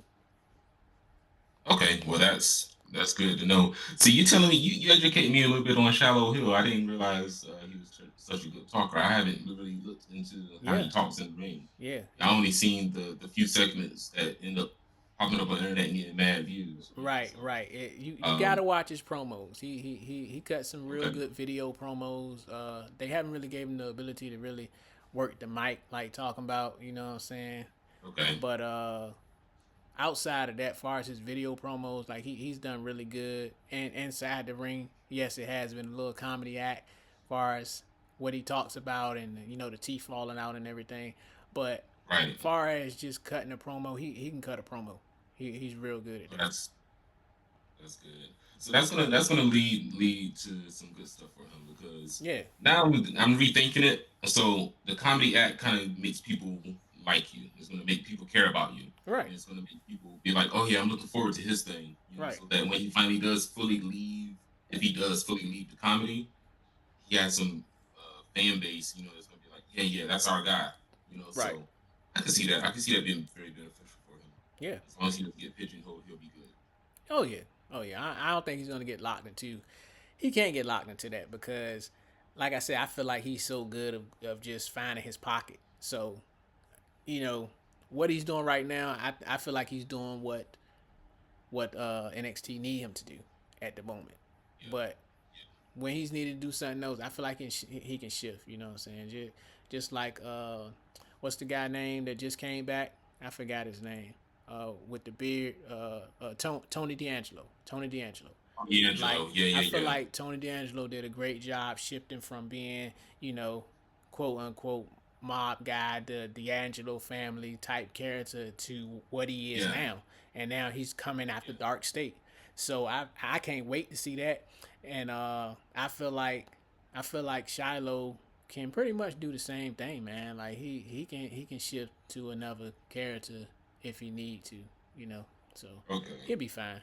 Okay. Well, that's good to know. See, you telling me you educated me a little bit on Shallow Hill. I didn't realize he was such a good talker. I haven't really looked into how Yeah, he talks in the ring. yeah, I only seen the few segments that end up popping up on the internet and getting mad views. right, So right. You gotta um, watch his promos. He cut some real okay, good video promos. They haven't really gave him the ability to really work the mic like talking about. You know what I'm saying? okay, But outside of that, far as his video promos, like he's done really good. And inside the ring, yes, it has been a little comedy act, far as what he talks about and the teeth falling out and everything. But right. far as just cutting a promo, he can cut a promo. He's real good at So that. that's good. So that's gonna lead to some good stuff for him because Yeah, now I'm rethinking it. So the comedy act kind of makes people like you. It's gonna make people care about you. right, And it's gonna make people be like, oh yeah, I'm looking forward to his thing. right, So that when he finally does fully leave, if he does fully leave the comedy, he has some fan base. That's gonna be like, yeah, yeah, that's our guy. right. So I can see that. I can see that being very beneficial for him. Yeah. As long as he doesn't get pigeonholed, he'll be good. Oh yeah. Oh yeah. I don't think he's gonna get locked into. He can't get locked into that because, like I said, I feel like he's so good of just finding his pocket. So you know what he's doing right now. I feel like he's doing what NXT need him to do at the moment. Yeah. But when he's needed to do something else, I feel like he can shift. You know what I'm saying? Just like what's the guy name that just came back? I forgot his name. With the beard, Tony D'Angelo. Tony D'Angelo. Like D'Angelo. Yeah, I yeah, feel yeah. like Tony D'Angelo did a great job shifting from being, quote unquote mob guy, the D'Angelo family type character to what he is Yeah. now. And now he's coming after Yeah. Dark State. So I can't wait to see that. And I feel like Shiloh can pretty much do the same thing, man. Like he can shift to another character if he need to, you know. So Okay. he'll be fine.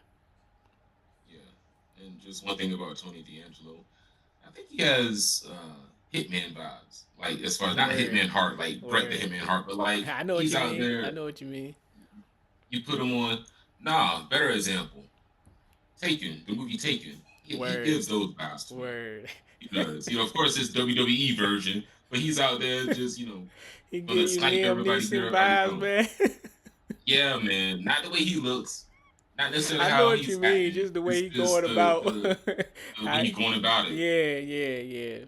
Yeah. And just one thing about Tony D'Angelo, I think he has Hitman vibes. Like as far as not Word, Hitman Heart, like Bret the word. Hitman Heart, but like I know what he's you out mean. I there. know what you mean. You put him on. Nah, better example. Taken, the movie Taken. He Word, gives those vibes to me. word. He does. Of course, it's WWE version, but he's out there just He gonna give you snipe Liam everybody, get Neeson everybody vibes, going. man. Yeah, man. Not the way he looks, not necessarily I know how what you he's mean. acting. Just the way It's he just going about. the way he's going about it. Yeah, yeah, yeah.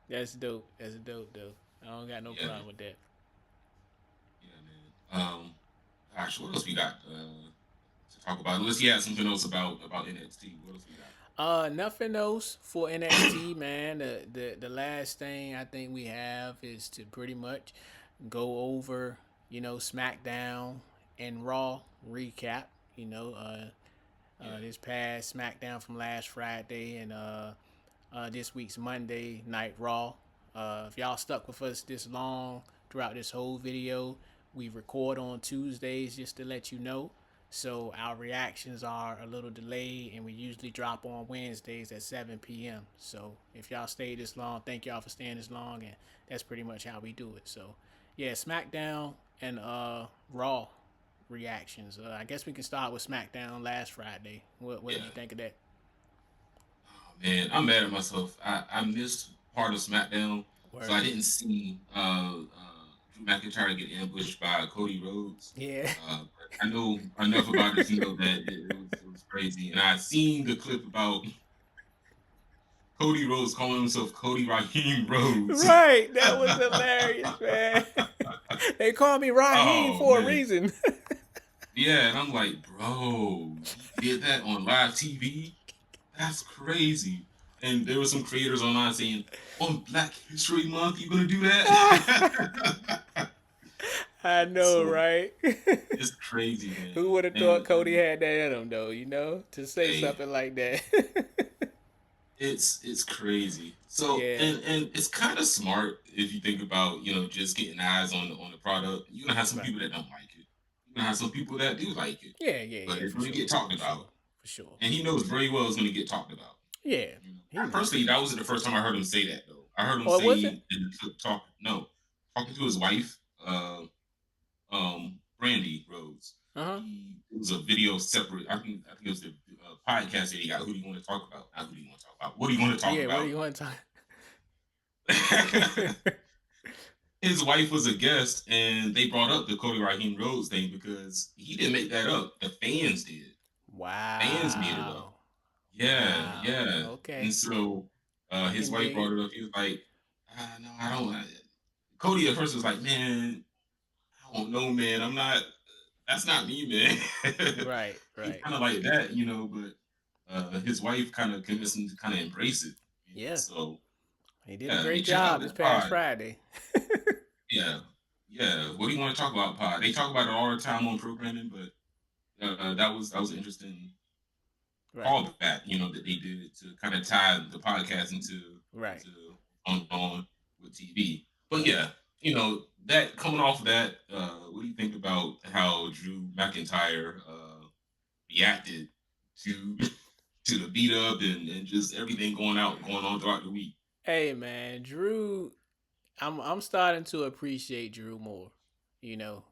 That's dope. That's dope, though. I don't got no Yeah, man. problem with that. Yeah, man. Gosh, what else we got to talk about? Unless you had something else about NXT. What else we got? Nothing else for NXT, man. The last thing I think we have is to pretty much go over, SmackDown and Raw recap. Yeah, This past SmackDown from last Friday and this week's Monday Night Raw. If y'all stuck with us this long throughout this whole video, we record on Tuesdays just to let you know. So our reactions are a little delayed, and we usually drop on Wednesdays at 7 p.m. So if y'all stayed this long, thank y'all for staying this long, and that's pretty much how we do it. So yeah, SmackDown and Raw reactions. I guess we can start with SmackDown last Friday. What yeah. did you think of that? Oh, man, I'm mad at myself. I missed part of SmackDown, so I Word. didn't see Drew McIntyre get ambushed by Cody Rhodes. Yeah. I know enough about it to know that it was crazy, and I seen the clip about Cody Rhodes calling himself Cody Raheem Rhodes. Right, that was hilarious, man. They call me Raheem Oh for a man. reason. Yeah, and I'm like, bro, he did that on live TV? That's crazy. And there were some creators online saying, on Black History Month, you gonna do that? I know, So right? it's crazy, Who man. would have thought Cody And had that in him, though? To say hey, something like that. it's crazy. So Yeah, and it's kind of smart if you think about, just getting eyes on the product. You're gonna have some right. people that don't like it. You're gonna have some people that do like it. Yeah, yeah, But yeah, it's for gonna sure, get talked for about. sure, for sure. And he knows very well it's gonna get talked about. Yeah, he I know. personally, that wasn't the first time I heard him say that though. I heard him Or say was it? in the talk, no, talking to his wife, Brandy Rhodes. Uh huh. It was a video separate. I think it was the podcast that he got. Who do you want to talk about? Not who do you want to talk about? What do you want to talk Yeah. What do about? you want to His talk? wife was a guest, and they brought up the Cody Raheem Rhodes thing because he didn't make that up. The fans did. Fans made it up. Wow. Yeah, Wow. yeah. And Okay. so I his can wife dig brought it. it up. He was like, no, I don't. Cody at first was like, man, I don't know, man. I'm not. That's not me, man. Right. He's Right. kind of like that, but his wife kind of convinced him to kind of embrace it. Yeah. So He did a yeah, great check out job this that past pod. Friday. Yeah, yeah. What do you want to talk about, pod? They talk about it all the time on programming, but that was an interesting Right. callback, that they did to kind of tie the podcast Right. into on with TV. But Right. yeah, that coming off of that, what do you think about how Drew McIntyre reacted to to the beat up and just everything going on throughout the week? Hey man, Drew. I'm starting to appreciate Drew more. You know,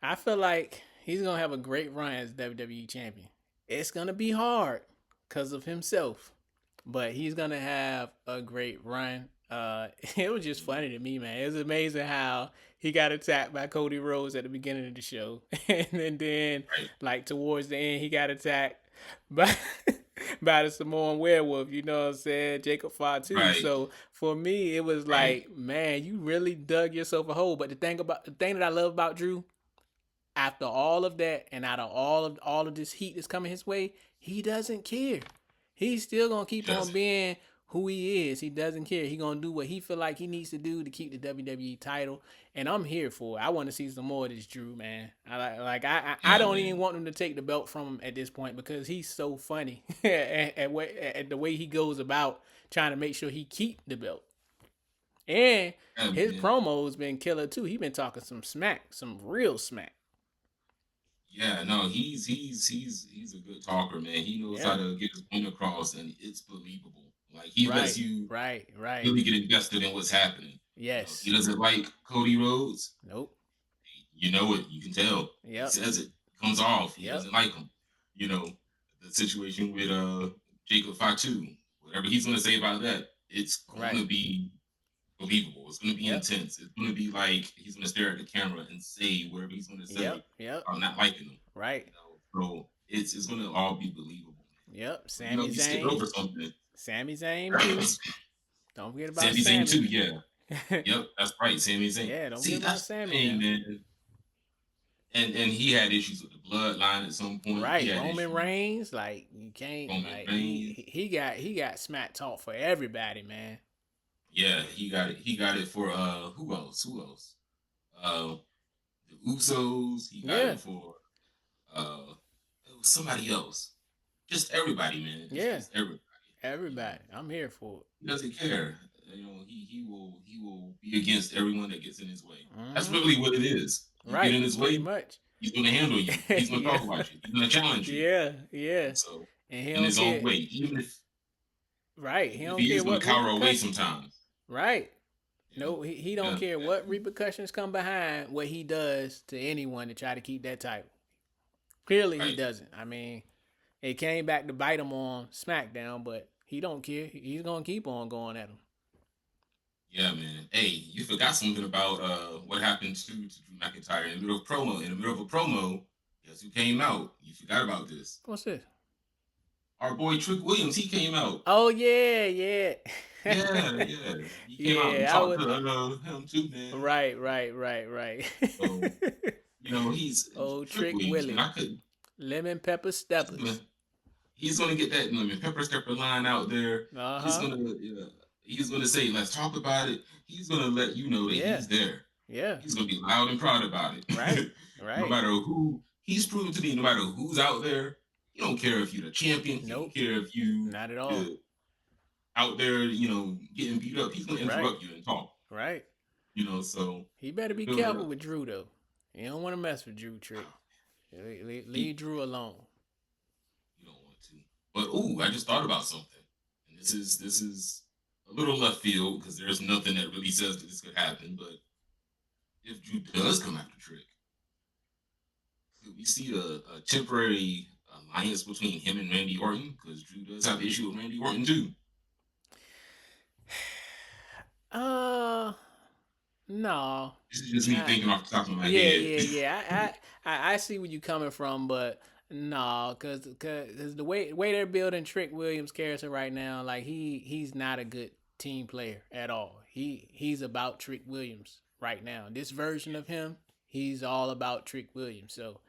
I feel like he's gonna have a great run as WWE champion. It's gonna be hard because of himself, but he's gonna have a great run. It was just funny to me, man. It was amazing how he got attacked by Cody Rhodes at the beginning of the show, and then Right, like towards the end, he got attacked by by the Samoan werewolf. You know what I'm saying, Jacob Fatu. right, So for me, it was right. like, man, you really dug yourself a hole. But the thing that I love about Drew, after all of that and out of all of this heat that's coming his way, he doesn't care. He's still gonna He keep on doesn't. being who he is. He doesn't care. He gonna do what he feel like he needs to do to keep the WWE title, and I'm here for it. I want to see some more of this Drew, man. I Yeah, don't even man. want him to take the belt from him at this point because he's so funny at the way he goes about trying to make sure he keep the belt. And Yeah, his man. promo's been killer too. He been talking some smack, some real smack. Yeah, no, he's a good talker, man. He knows Yeah. how to get his point across, and it's believable. Like he lets Right. you Right. Right. really get invested in what's happening. If he Yes. doesn't like Cody Rhodes, Nope. you know it. You can tell. He Yep. says it. Comes off. He Yep. doesn't like him. You know the situation with Jacob Fatu. Whatever he's gonna say about that, it's Right. gonna be believable. It's gonna be Yep. intense. It's gonna be like he's gonna stare at the camera and say whatever he's gonna Yep. say Yep. about not liking him. Right. So it's gonna all be believable. Yep. You skipped over something. Sami Zayn too. Don't forget about Sami Zayn too. Sammy. Yeah. Yep. That's right. Sami Zayn. Yeah. Don't See, forget about that's the Sammy thing, now. man. And he had issues with the bloodline at some point. He Right. had Roman issues Reigns, like you can't Roman like Reigns. he got smack talk for everybody, man. Yeah, he got it. He got it for who else? Who else? Uh the Usos. He got Yeah. it for uh it was somebody else. Just everybody, man. Yeah. Just everybody. You know, Everybody. I'm here for it. he doesn't care. He will be against everyone that gets in his way. That's Mm-hmm. really what it is. You get Right. in his Pretty way, much. he's gonna handle you. He's gonna Yeah. talk about you. He's gonna challenge you. Yeah. Yeah. And so And he in don't his own care. way, even if Right. He even if don't he care is gonna what cower away repercussions. sometimes. Right. Yeah. No, he don't Yeah. care Yeah. what repercussions come behind what he does to anyone to try to keep that title. Clearly, he Right. doesn't. I mean, it came back to bite him on SmackDown, but he don't care. He's gonna keep on going at him. Yeah, man. Hey, you forgot something about what happened to Drew McIntyre in the middle of promo. In the middle of a promo, guess who came out? You forgot about this. What's this? our boy Trick Williams, he came out. Oh yeah, yeah. Yeah, yeah. He came out and Yeah, I talked would. to him too, man. Right, right, right, right. So, he's Oh, Trick Trick Williams, man. I Williams, could lemon pepper he's gonna steppers. he's gonna get that lemon pepper stepper line out there. Uh He's huh. gonna he's gonna say, let's talk about it. He's gonna let you know that Yeah, he's there. yeah. He's gonna be loud and proud about Right, it. No right. matter who he's proven to be, no matter who's out there, he don't care if you're the champion, he don't Nope, care if you not at all. uh, out there, getting beat up, he's gonna Right, interrupt you and talk. right. So He better to be build it careful up. with Drew though. You don't want to mess with Drew Trick. He, Leave Drew alone. you don't want to. But I just thought about something. And this is a little left field because there's nothing that really says that this could happen. But if Drew does come after Trick, could we see a temporary alliance between him and Randy Orton? Because Drew does have an issue with Randy Orton too. Uh, no. This is just me I, thinking off the top of my yeah, head. yeah, yeah. I see where you coming from, but no, cause the way they're building Trick Williams' character right now, like he's not a good team player at all. He's about Trick Williams right now. This version of him, he's all about Trick Williams. So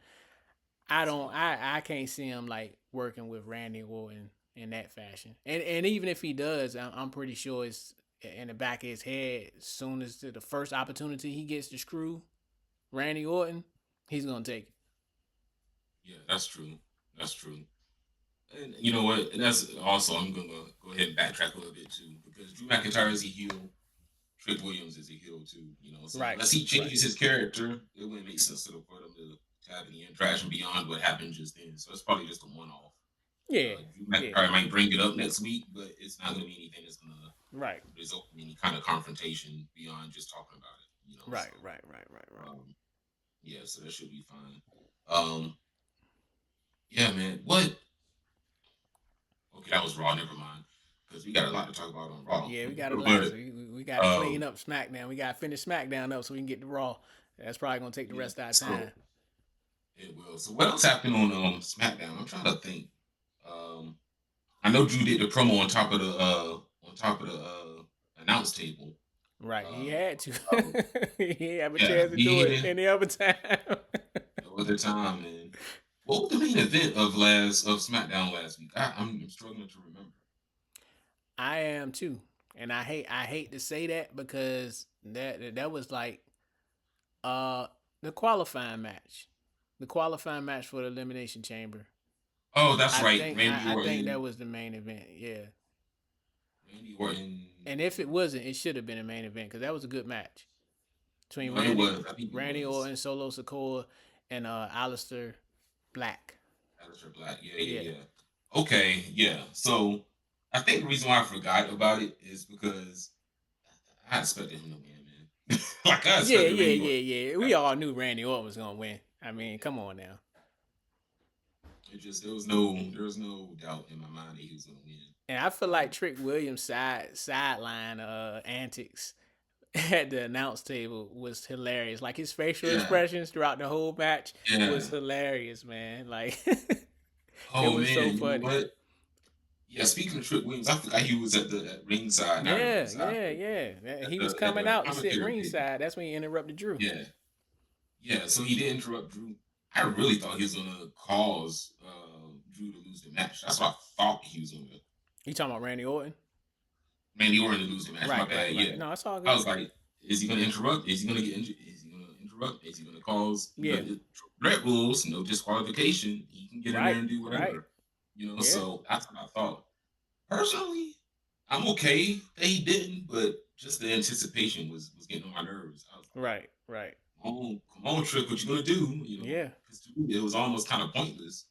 So I can't see him like working with Randy Orton in that fashion. And even if he does, I'm pretty sure it's in the back of his head. As soon as the first opportunity he gets to screw Randy Orton, he's gonna take it. yeah, that's true. That's true. And you know what? And that's also I'm gonna go ahead and backtrack a little bit too because Drew McIntyre is a heel. Trick Williams is a heel too. So Right, unless he right. changes his character, it wouldn't make sense for them to have any interaction beyond what happened just then. So it's probably just a one-off. Yeah, Drew yeah. McIntyre might bring it up next week, but it's not going to be anything that's going to Right, result in any kind of confrontation beyond just talking about it. right, right, right, right, right. Um, yeah, so that should be fine. Um, yeah, man. What? Okay, that was Raw. Never mind, because we got a lot to talk about on Raw. Yeah, we got a lot. but So we got to clean up SmackDown. We got to finish SmackDown up so we can get to Raw. That's probably gonna take the yeah, rest of our time. so it will. So what else happened on SmackDown? I'm trying to think. Um, I know Drew did the promo on top of the announce table. Right, he Um, had to. about- He didn't have a yeah, chance to do it he any other time. no other time. And what was the main event of SmackDown last week? I'm struggling to remember. I am too, and I hate to say that because that was like uh the qualifying match for the Elimination Chamber. Oh, that's right, Randy I think that Orton. was the main event. Yeah, Randy Orton. and if it wasn't, it should have been a main event because that was a good match between No, it was. I think it Randy was. Orton, Solo Sikoa, and Alistair Black. Alistair Black. Yeah, Yeah, yeah, yeah. Okay, yeah. So I think the reason why I forgot about it is because I expected him to win, man. Like I yeah, expected yeah, Randy Orton. yeah, yeah. We all knew Randy Orton was gonna win. I mean, come on now. It just there was no doubt in my mind that he was gonna win. And I feel like Um, Trick Williams' sideline antics at the announce table was hilarious. Like his facial yeah, expressions throughout the whole match yeah. was hilarious, man. Like it Oh was so man, you know funny. what? Yeah, speaking of Trick Williams, I forgot he was at ringside, not at Yeah, ringside, yeah, but yeah. at He was at coming the out to sit commentary table. ringside. That's when he interrupted Drew. Yeah, yeah. So he did interrupt Drew. I really thought he was gonna cause Drew to lose the match. That's what I thought he was gonna. You talking about Randy Orton? Randy Orton to lose the match. My Right, right, bad. right. Yeah, No, it's all I good. was like, is he gonna interrupt? Is he gonna get injured? Is he gonna interrupt? Is he gonna cause Yeah. Red rules? No disqualification. He can get in there Right, and do right. whatever. Yeah. So that's what I thought. Personally, I'm okay that he didn't, but just the anticipation was getting on my nerves. I was like, Right, right. come on, Trick, what you gonna do? Yeah. Because to me, it was almost kind of pointless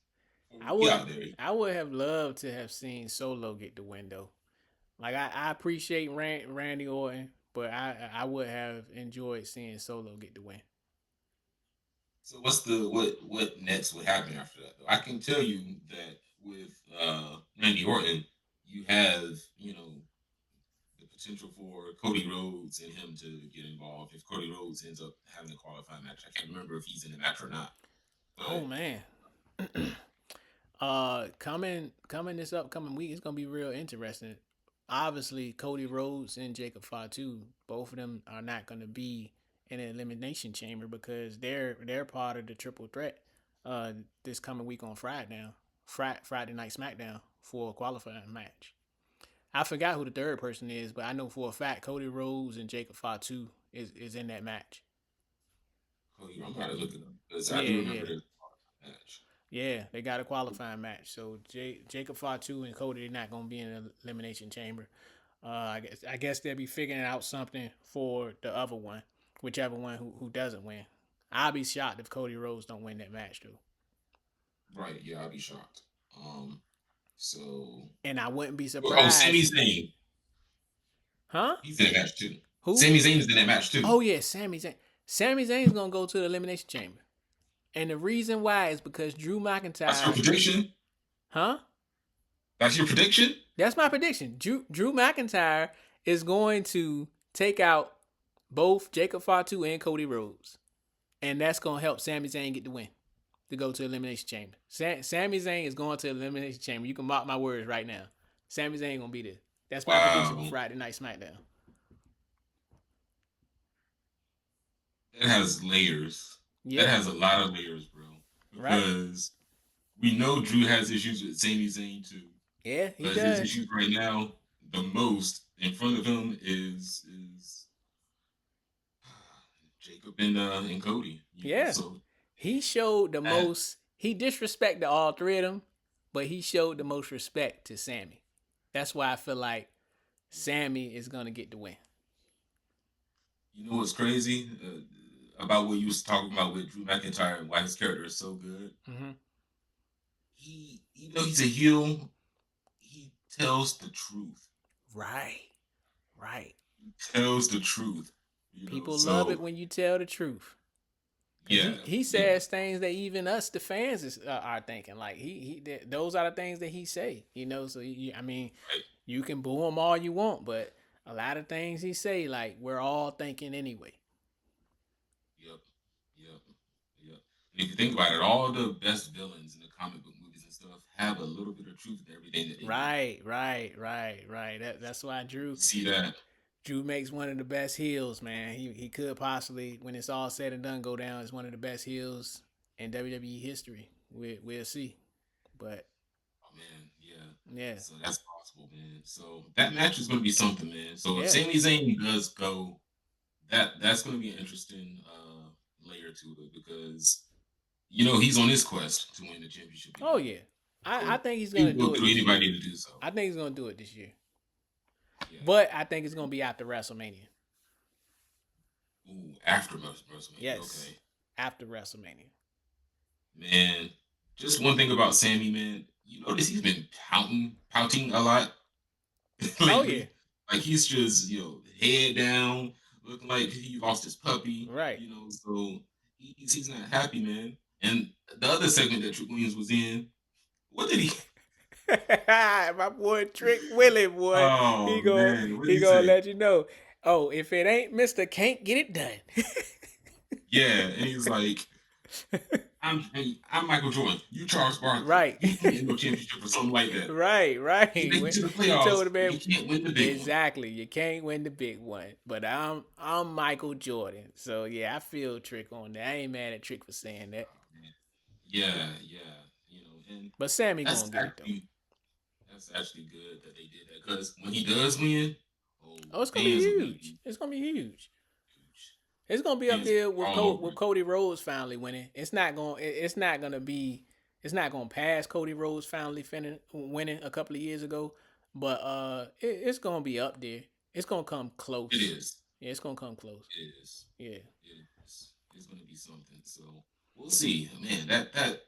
for I me would out there. I would have loved to have seen Solo get the window. Like I appreciate Randy Orton, but I would have enjoyed seeing Solo get the win. So what's what next would happen after that? Though I can tell you that with Randy Orton, you have the potential for Cody Rhodes and him to get involved if Cody Rhodes ends up having a qualifying match. I can't remember if he's in the match or not, Oh but man. Coming this upcoming week, it's gonna be real interesting. Obviously, Cody Rhodes and Jacob Fatu, both of them are not gonna be in an elimination chamber because they're part of the triple threat. This coming week on Friday night SmackDown for a qualifying match. I forgot who the third person is, but I know for a fact Cody Rhodes and Jacob Fatu is in that match. Oh, I'm about to look it up because I Yeah, do yeah. remember this match. Yeah, they got a qualifying match. So Jacob Fatu and Cody are not gonna be in the elimination chamber. I guess they'll be figuring out something for the other one, whichever one who doesn't win. I'll be shocked if Cody Rhodes don't win that match though. Right? Yeah, I'd be shocked. So And I wouldn't be Sami surprised. Zayn, Huh? he's in that match too. Who? Sami Zayn is in that match too. Oh yeah, Sami Zayn. Sami Zayn's gonna go to the elimination chamber. And the reason why is because Drew That's your McIntyre. prediction. Huh? That's your prediction. That's my prediction. Drew McIntyre is going to take out both Jacob Fatu and Cody Rhodes. And that's going to help Sami Zayn get the win to go to Elimination Chamber. Sami Zayn is going to Elimination Chamber. You can mark my words right now. Sami Zayn going to be there. That's my prediction for Wow, Friday Night SmackDown. that has layers. That Yeah. has a lot of layers, bro. Right. Because we know Drew has issues with Sami Zayn too. Yeah, he But his does. issues right now, the most in front of him is Jacob and Cody. Yeah. So He showed the that, most. He disrespected all three of them, but he showed the most respect to Sammy. That's why I feel like Sammy is gonna get the win. you know what's crazy about what you was talking about with Drew McIntyre and why his character is so good. Mm-hmm. He, even though he's a heel, he tells the truth. Right. Right. He tells the truth. People love it So when you tell the truth. yeah, He yeah, says things that even us, the fans, are thinking. Like those are the things that he say. So I mean, right. you can boo him all you want, but a lot of things he say, like we're all thinking anyway. Yep, yep, yep. And if you think about it, all the best villains in the comic book movies and stuff have a little bit of truth in everything that they do. Right. That's why You see that? Drew makes one of the best heels, man. He could possibly, when it's all said and done, go down as one of the best heels in WWE history. We'll see, but Oh man, yeah. yeah, So that's possible, man. So that match is going to be something, man. So if yeah. Sami Zayn does go, that's going to be an interesting layer to it because he's on his quest to win the championship Oh again. yeah, I So think he's he gonna will do it through this year. anybody to do so. I think he's gonna do it this year, Yeah. but I think it's gonna be after WrestleMania. Ooh, after WrestleMania. Yes, Okay. after WrestleMania. Man, just one thing about Sammy, man. You notice he's been pouting a lot Oh yeah, lately. Like he's just, head down, looking like he lost his puppy. right. So he's not happy, man. And the other segment that Trick Williams was in, what did he? My boy Trick Willie, boy, he Oh go man, what did he he gonna say? let you know. Oh, if it ain't Mister Can't Get It Done. Yeah, and he's like, I'm Michael Jordan. You Charles Barkley. Right. You can't win no championship or something like that. Right. He made it to the He playoffs, told the but man he can't win the big one. exactly. You can't win the big one, but I'm Michael Jordan. So yeah, I feel Trick on that. I ain't mad at Trick for saying that. Yeah. And But Sammy that's gonna get it though. actually that's actually good that they did that because when he does win, oh, Oh, it's gonna be fans will huge. be It's gonna be huge. huge. It's gonna be up Fans there with all over with it. Cody Rhodes finally winning. It's not gonna be. It's not gonna pass Cody Rhodes finally winning a couple of years ago. But it's gonna be up there. It's gonna come It close. is. Yeah, it's gonna come close. It is. Yeah. It is. It's gonna be something. So we'll see. Man, that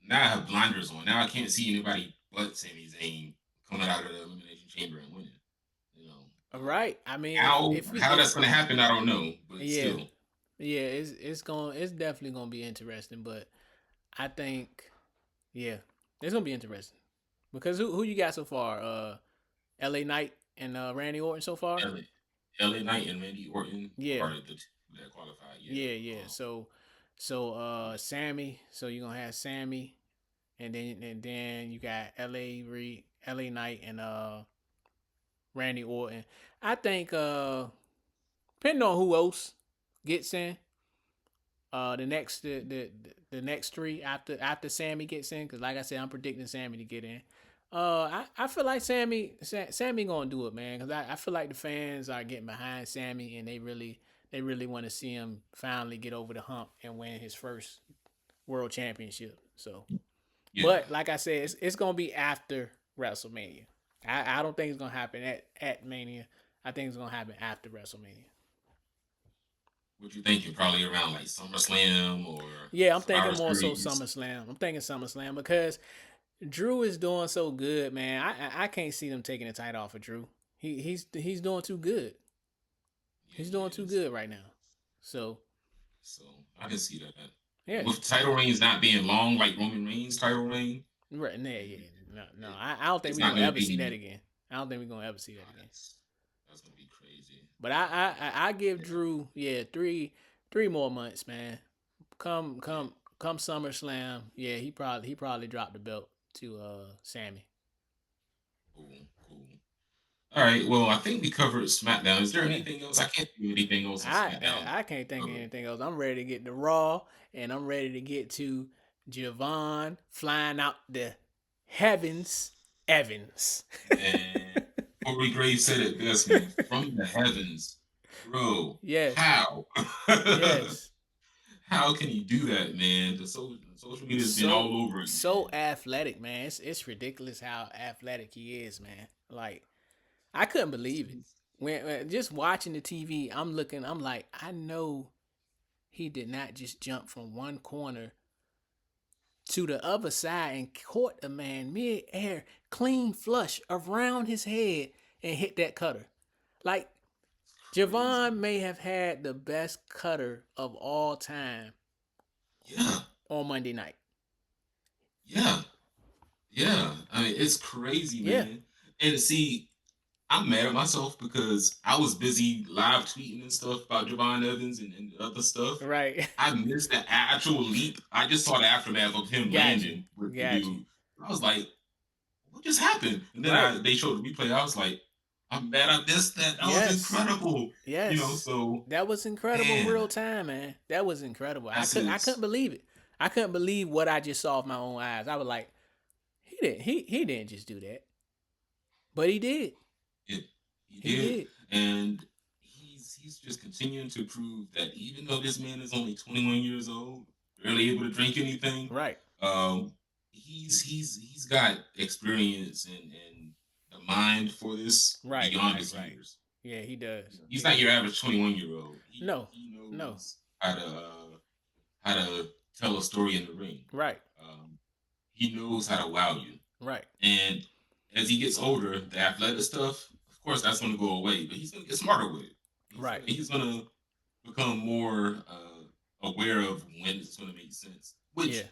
now I have blinders on. Now I can't see anybody but Sami Zayn coming out of the elimination chamber and winning. You know, All right. I mean, how if we how if that's gonna happen, I don't know, but yeah still. yeah it's definitely gonna be interesting. But I think yeah, it's gonna be interesting because who you got so far? L.A. Knight and Randy Orton so far. LA, LA Knight and Randy Orton Yeah. are the two that qualified. Yeah. Yeah. So Sammy. So you're gonna have Sammy and then you got LA Knight and Randy Orton. I think depending on who else gets in, the next three after Sammy gets in, because like I said, I'm predicting Sammy to get in. I feel like Sammy gonna do it, man, because I feel like the fans are getting behind Sammy, and they really want to see him finally get over the hump and win his first world championship. So, Yeah. but like I said, it's gonna be after WrestleMania. I don't think it's gonna happen at Mania. I think it's gonna happen after WrestleMania. What you thinking? Probably around like SummerSlam or Yeah, I'm thinking Survivor more so Series. SummerSlam. I'm thinking SummerSlam because Drew is doing so good, man. I can't see them taking the title off of Drew. He's doing too good. Yeah, He's he doing too is. good right now. So So I can see that. yeah, With title reigns not being long, like Roman Reigns' title reign, right, yeah, it, yeah. No. it, I don't think it's we're not gonna going to ever see that be. again. I don't think we're gonna ever see that again. That's going to be crazy. But I give Yeah, Drew, yeah, three more months, man. Come yeah. come come SummerSlam, yeah, he probably dropped the belt to Sammy. Cool, cool. All right. Well, I think we covered SmackDown. Is there Yeah. anything else? I can't think of anything else on SmackDown. I can't think of Covered. anything else. I'm ready to get to Raw, and I'm ready to get to Javon flying out the heavens, Evans. Man, Corey Graves said it best, man. From the heavens, bro. Yes, How? yes. How can you do that, man? Social media has been So all over it, so man. athletic, man. It's ridiculous how athletic he is, man. Like I couldn't believe it. When just watching the TV, I'm looking. I'm like, I know he did not just jump from one corner to the other side and caught a man mid-air, clean flush around his head and hit that cutter. Like Crazy. Javon may have had the best cutter of all time Yeah, on Monday night. yeah, yeah. I mean, it's crazy, Yeah, man. And see, I'm mad at myself because I was busy live tweeting and stuff about Javon Evans and other stuff. right. I missed the actual leap. I just saw the aftermath of him Got you. landing with the Got you. dude. I was like, what just happened? And then Right. they showed the replay. I was like, I'm mad I missed that. That was Yes. incredible. Yes. So That was incredible man, real time, man. That was incredible. that's I couldn't his believe it. I couldn't believe what I just saw with my own eyes. I was like, he didn't just do that. But he did. it, he He did. did. And he's just continuing to prove that even though this man is only 21 years old, barely able to drink anything, Right. um, he's got experience and the mind for this Right. beyond Right. his Right. years. Yeah, he does. He's He not your does. average 21-year-old. No. He No. knows how to tell a story in the ring. Right. Um, he knows how to wow you. Right. And as he gets older, the athletic stuff, of course, that's going to go away. But he's going to get smarter with it. Right. He's gonna become more aware of when it's going to make sense, which Yeah.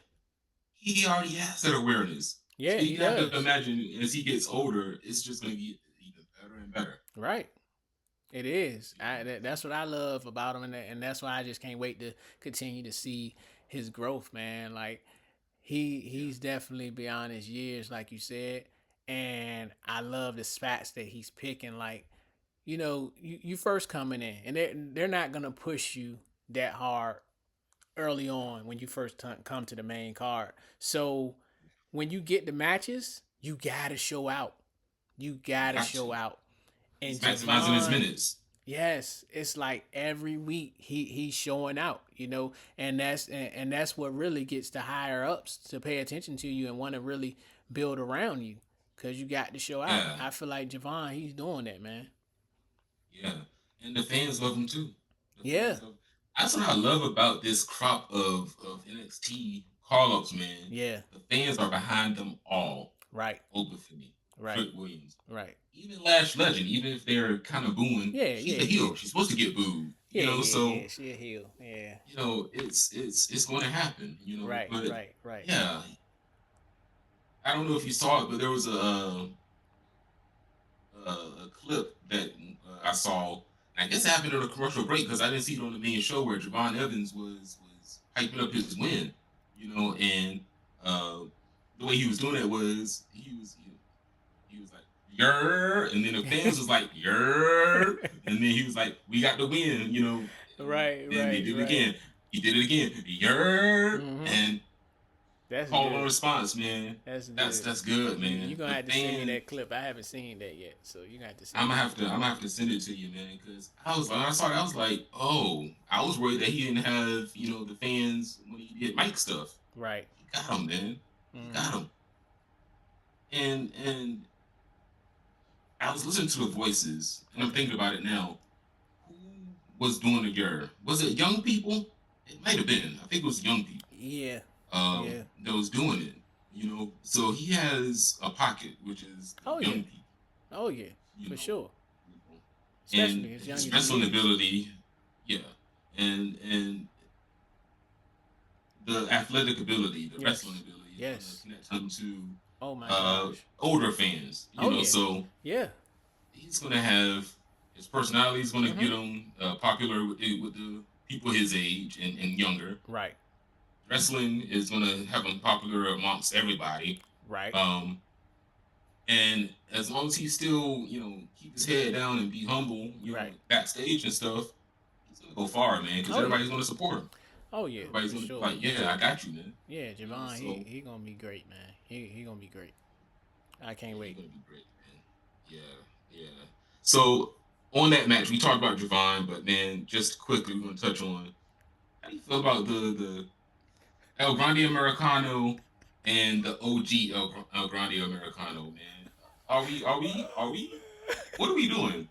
he already has that awareness. Yeah, So he you have to does. imagine as he gets older, it's just going to get even better and better. Right. It is. You know? That's what I love about him, and that's why I just can't wait to continue to see his growth, man. Like Yeah, he's definitely beyond his years, like you said, and I love the spots that he's picking. Like you first coming in, and they're not gonna push you that hard early on when you first come to the main card. So when you get the matches, you gotta show out. You you gotta have to. show out. He's And maximizing his Javon, minutes. yes, it's like every week he's showing out, and that's what really gets the higher ups to pay attention to you and want to really build around you because you got to show out. Yeah, I feel like Javon, he's doing that, man. yeah, and the fans love him too. The Yeah, fans love. That's what I love about this crop of NXT call ups, man. yeah, The fans are behind them all. right, Open for me. right, Trick Williams. right. Even Lash Legend, even if they're kind of booing, Yeah, she's yeah, a yeah, heel. She's supposed to get booed. yeah, yeah, So yeah. She a heel. Yeah, it's going to happen. right, But right, right. yeah, I don't know if you saw it, but there was a clip that I saw. I guess it happened on a commercial break because I didn't see it on the main show where Javon Evans was hyping up his win. And uh, the way he was doing it was he was like yer, and then the fans was like yer, and then he was like, we got the win, and Right, then they right, did it right. again. He did it again, yer, Mm-hmm. and That's call and good. response, man. That's That's good. that's good, You man. gonna The have to send me fan, that clip. I haven't seen that yet, so you gonna have to send I'm me gonna that. have to send it to you, man, because when I saw it, I was like, oh, I was worried that he didn't have the fans when he did Mike stuff. Right. He got him, man. He got Mm-hmm. him, and I was listening to the voices, and I'm Okay. thinking about it now. Who was doing the year? Was it young people? It might have been. I think it was young people Yeah. Yeah. that was doing it. So he has a pocket, which is the Oh yeah. young people. Oh yeah. You For know, sure. and Especially as young his as he wrestling is. ability, yeah, and the athletic ability, the wrestling Yes. ability is going to Yes. connect him to Oh my gosh. older fans. Oh yeah. So Yeah. he's going to have his personality is going to Mm-hmm. get him popular with the people his age and younger. Right. Wrestling is going to have him popular amongst everybody. Right. Um, and as long as he still, keep his head down and be humble, Right. backstage and stuff, he's going to go far, man, because Oh yeah. everybody's going to support him. Oh yeah. Everybody's For going to be sure. like, yeah, I got you, man. Yeah, Javon, he So he gonna be great, man. He gonna be great. I can't yeah, he's wait. going to be great, man. Yeah, yeah. So on that match, we talked about Javon, but then just quickly, we're going to touch on how do you feel about the El Grande Americano and the OG El Grande Americano, man? Are we? What are we doing?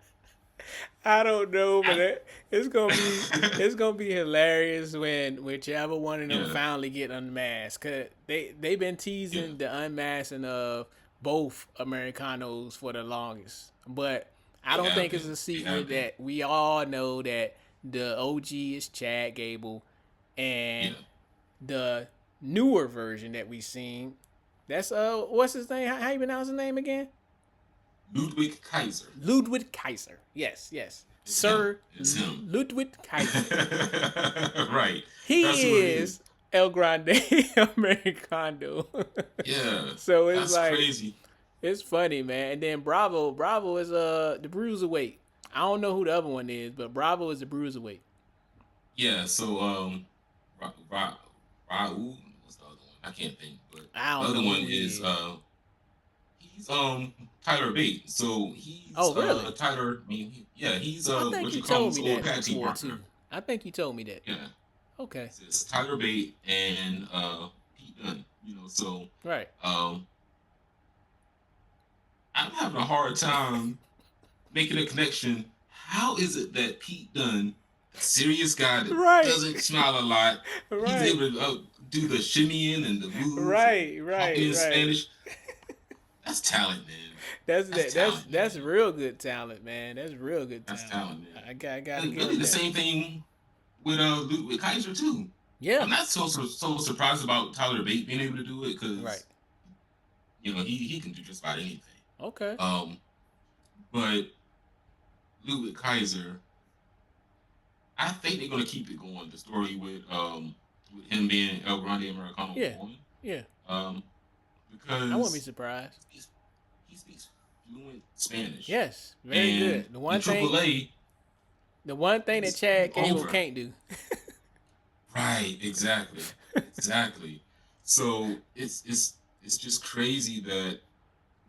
I don't know, but I, it's gonna be hilarious when whichever one of them yeah, finally get unmasked. Cause they've been yeah, teasing the unmasking of both Americanos for the longest, but I they don't have think it's been. a They have secret been. that we all know that the OG is Chad Gable, and Yeah, the newer version that we seen, that's what's his name? How you pronounce his name again? Ludwig Kaiser. Ludwig Kaiser. Yes, yes. It's him. Sir It's him. Ludwig Kaiser. Right. That's He who it is. is El Grande Americano. Yeah, So it's that's like, crazy. it's funny, man. And then Bravo is the bruiserweight. I don't know who the other one is, but Bravo is the bruiserweight. Yeah. So Raul. What's the other one? I can't think. But I the don't other know one who is he is. he's Tyler Bate. So he's Oh, really? Tyler. I mean, yeah, he's I think what you you call told his me old that tag team before partner. too. I think you told me that. Yeah, Okay. it's Tyler Bate and Pete Dunne. So Right. um, I'm having a hard time making a connection. How is it that Pete Dunne, a serious guy that Right. doesn't smile a lot, he's Right. able to do the shimmying and the moves and Right. talking Right. in Right. Spanish? That's talent, man. That's That's that. That's talent, that's man. real good talent, man. That's real good That's talent. talent, man. I gotta And give really him the that. same thing with Kaiser too. Yeah. I'm not so surprised about Tyler Bate being able to do it Right. because he can do just about anything. Okay. Um, but Ludwig Kaiser, I think they're gonna keep it going. The story with him being El Grande Americano Yeah. going. Yeah. Um, I wouldn't be because surprised. he speaks fluent Spanish. Yes. Very And good. in AAA, The one thing that he's Chad Gable over. can't do. Right, exactly. Exactly. So it's just crazy that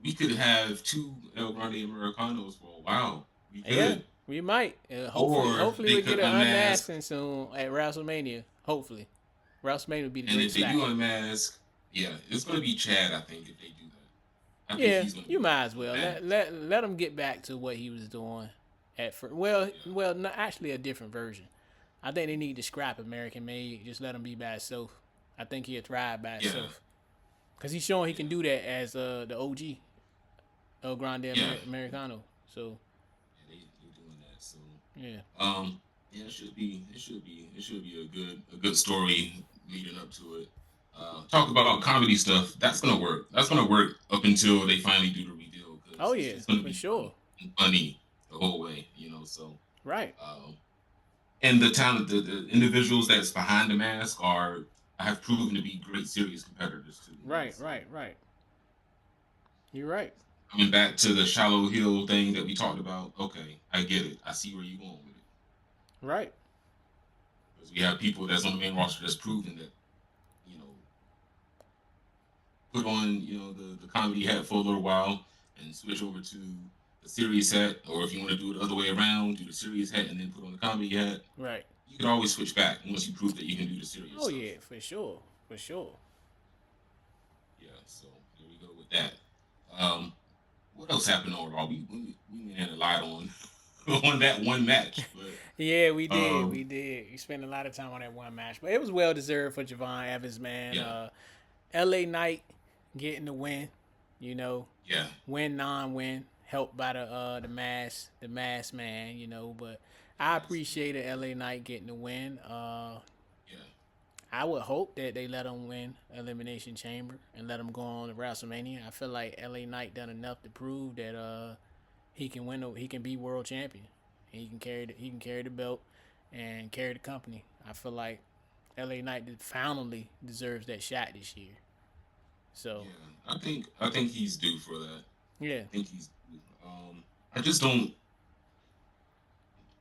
we could have two El Grande Americanos for a while. We Yeah. could. We might. Or Hopefully they we could get an unmask, unmasking soon at WrestleMania. Hopefully. WrestleMania would be the and great if they slap. do unmask, yeah, it's gonna be Chad, I think, if they do that. I think Yeah, he's gonna you be might as the well man. let him get back to what he was doing at first. Yeah. Not actually a different version. I think they need to scrap American Made. Just let him be by himself. I think he'll thrive by Yeah. himself because he's showing he can Yeah. do that as the OG El Grande Yeah. Americano. So Yeah, they doing that. So yeah, yeah, it should be a good story leading up to it. Talk about comedy stuff. That's gonna work. That's gonna work up until they finally do the reveal oh because it's yeah, just gonna for be sure, funny the whole way, So right. and the talent, the individuals that's behind the mask are have proven to be great serious competitors too. Right, So right, right. You're right. coming back to the shallow hill thing that we talked about, okay, I get it. I see where you're going with it. Right. Because we have people that's on the main roster that's proven that, you know, put on, the comedy hat for a little while and switch over to the serious hat, or if you want to do it the other way around, do the serious hat and then put on the comedy hat. Right. You can always switch back once you prove that you can do the serious Oh stuff. yeah, for sure. For sure. Yeah, so here we go with that. What else happened on Raw? We had a lot on on that one match, but Yeah, we did. We did. We spent a lot of time on that one match, but it was well deserved for Javon Evans, man. yeah, LA Knight getting the win, you know, yeah, win non-win, helped by the mass man, But I yes, appreciated LA Knight getting the win. yeah, I would hope that they let him win Elimination Chamber and let him go on to WrestleMania. I feel like LA Knight done enough to prove that he can win. He can be world champion. He can carry the belt and carry the company. I feel like LA Knight finally deserves that shot this year. So yeah. I think he's due for that. yeah, I think he's due. I just don't.